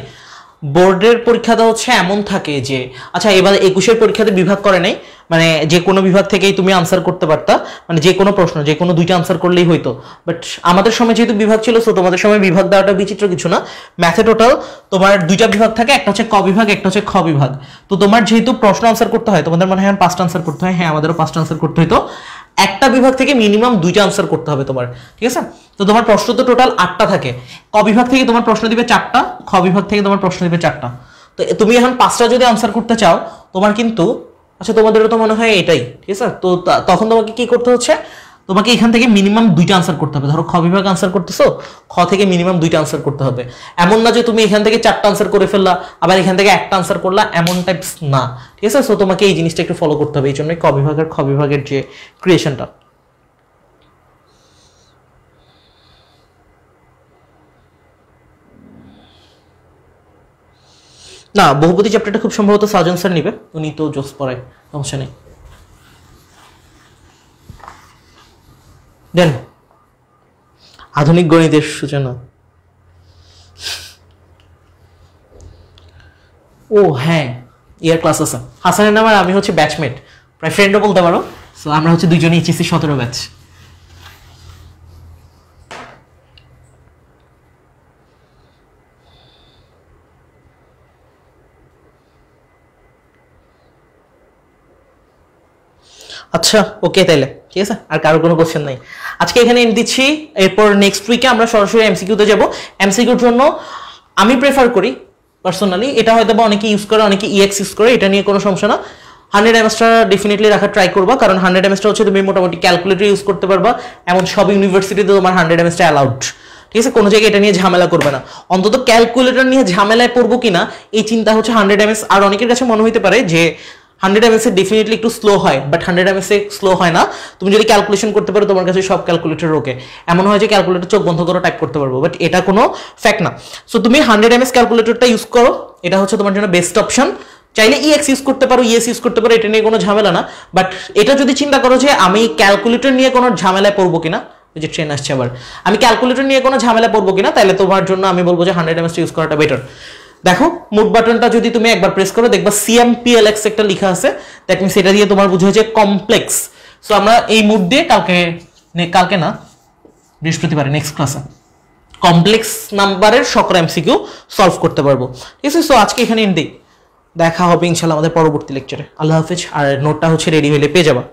বোর্ডের পরীক্ষাটা হচ্ছে এমন থাকে যে, আচ্ছা এবার 21-এর পরীক্ষাতে বিভাগ করে নাই, মানে যে কোনো বিভাগ থেকেই তুমি আনসার করতে পারতা, মানে যে কোনো প্রশ্ন যে কোনো দুইটা আনসার করলেই হইতো। বাট আমাদের সময় যেহেতু বিভাগ ছিল, সো তোমাদের সময় বিভাগ দেওয়াটা বিচিত্র কিছু না। ম্যাথে টোটাল তোমার দুইটা বিভাগ থাকে, একটা হচ্ছে ক বিভাগ, একটা হচ্ছে খ বিভাগ। তো তোমার যেহেতু প্রশ্ন আনসার করতে হয়, তোমাদের মনে হয় 5টা আনসার করতে হয়, হ্যাঁ আমাদেরও 5টা আনসার করতে হইতো। একটা বিভাগ থেকে মিনিমাম 2টা আনসার করতে হবে তোমার, ঠিক আছে? তো তোমার প্রশ্ন তো টোটাল 8টা থাকে। ক বিভাগ থেকে তোমার প্রশ্ন দিবে 4টা, খ বিভাগ থেকে তোমার প্রশ্ন দিবে 4টা। তো তুমি এখন 5টা যদি আনসার করতে চাও, তোমার কিন্তু, আচ্ছা তোমাদেরও তো মনে হয় এটাই, ঠিক আছে? তো তখন তোমাকে কি করতে হচ্ছে, তোমাকে এখান থেকে মিনিমাম 2টা আনসার করতে হবে। ধরো খ বিভাগ আনসার করতেছো, খ থেকে মিনিমাম 2টা আনসার করতে হবে। এমন না যে তুমি এখান থেকে 4টা আনসার করে ফেললা, আবার এখান থেকে একটা আনসার করলা, এমন টাইপস না, ঠিক আছে? সো তোমাকে এই জিনিসটা একটু ফলো করতে হবে, এই জন্যই ক বিভাগের খ বিভাগের যে ক্রিয়েশনটা। না, বহুপদী চ্যাপ্টারটা খুব সম্ভবত সাজন স্যার নিবে, উনি তো জোস পড়ায়, সমস্যা নেই। দেন আধুনিক গণিতের সূচনা। ও হ্যাঁ, ইয়ার ক্লাস আছে। হাসানের নাম আর আমি হচ্ছে ব্যাচমেট, প্রায় ফ্রেন্ডও বলতে পারো। সো আমরা হচ্ছে দুইজনই এইচএসসি 17 ব্যাচ। আচ্ছা ওকে, তাইলে ঠিক আছে, আর কারো কোনো কোশ্চেন নাই। আজকে এখানে এন্ড দিচ্ছি, এরপর নেক্সট উইকে আমরা সরাসরি এমসিকিউতে যাব। এমসিকিউর জন্য আমি প্রেফার করি পার্সোনালি, এটা হয়তো বা অনেকে ইউজ করে, অনেকে ইএক্স ইউজ করে, এটা নিয়ে কোনো সমস্যা না। 100 এমএসটা ডেফিনেটলি রাখার ট্রাই করবা, কারণ 100 এমএসটা হচ্ছে তুমি মোটামুটি ক্যালকুলেটর ইউজ করতে পারবা, এমন সব ইউনিভার্সিটিতে তোমার 100 এমএসটা অ্যালাউড, ঠিক আছে? কোনো জায়গায় এটা নিয়ে ঝামেলা করবে না, অন্তত ক্যালকুলেটর নিয়ে ঝামেলায় পড়বো কিনা এই চিন্তা হচ্ছে 100 এমএস। আর অনেকের কাছে মনে হইতে পারে যে 100 এমএস এ ডেফিনেটলি একটু স্লো হয়, বাট 100 এমএস এ স্লো হয় না। তুমি যদি ক্যালকুলেশন করতে পারো, তোমার কাছে সব ক্যালকুলেটর ওকে। এমন হয় যে ক্যালকুলেটর চোখ বন্ধ করে টাইপ করতে পারবো, বাট এটা কোনো ফ্যাক্ট না। সো তুমি 100 এমএস ক্যালকুলেটরটা ইউজ করো, এটা হচ্ছে তোমার জন্য বেস্ট অপশন। চাইলে ইএক্স ইউজ করতে পারো, ইএস ইউজ করতে পারো, এটা নিয়ে কোনো ঝামেলা না। বাট এটা যদি চিন্তা করো যে আমি ক্যালকুলেটর নিয়ে কোনো ঝামেলায় পড়বো কিনা, ওই যে ট্রেন আসছে আবার, আমি ক্যালকুলেটর নিয়ে কোনো ঝামেলা পড়বো কিনা, তাহলে তোমার জন্য আমি বলবো যে 100 এমএস ইউজ করাটা বেটার। দেখো মুড বাটনটা যদি তুমি একবার প্রেস করো, দেখবা CMPLX একটা লেখা আছে, দ্যাট মিন্স এটা দিয়ে তোমার বুঝা হচ্ছে কমপ্লেক্স। সো আমরা এই মুড দিয়ে কালকে না, বৃহস্পতিবার নেক্সট ক্লাসে কমপ্লেক্স নাম্বারের সকল এমসিকিউ সলভ করতে পারবো, ঠিক আছে? সো আজকে এখানে এন্ড দিই, দেখা হবে ইনশাআল্লাহ আমাদের পরবর্তী লেকচারে। আল্লাহ হাফেজ। আর নোটটা হচ্ছে রেডি হলে পেয়ে যাবা।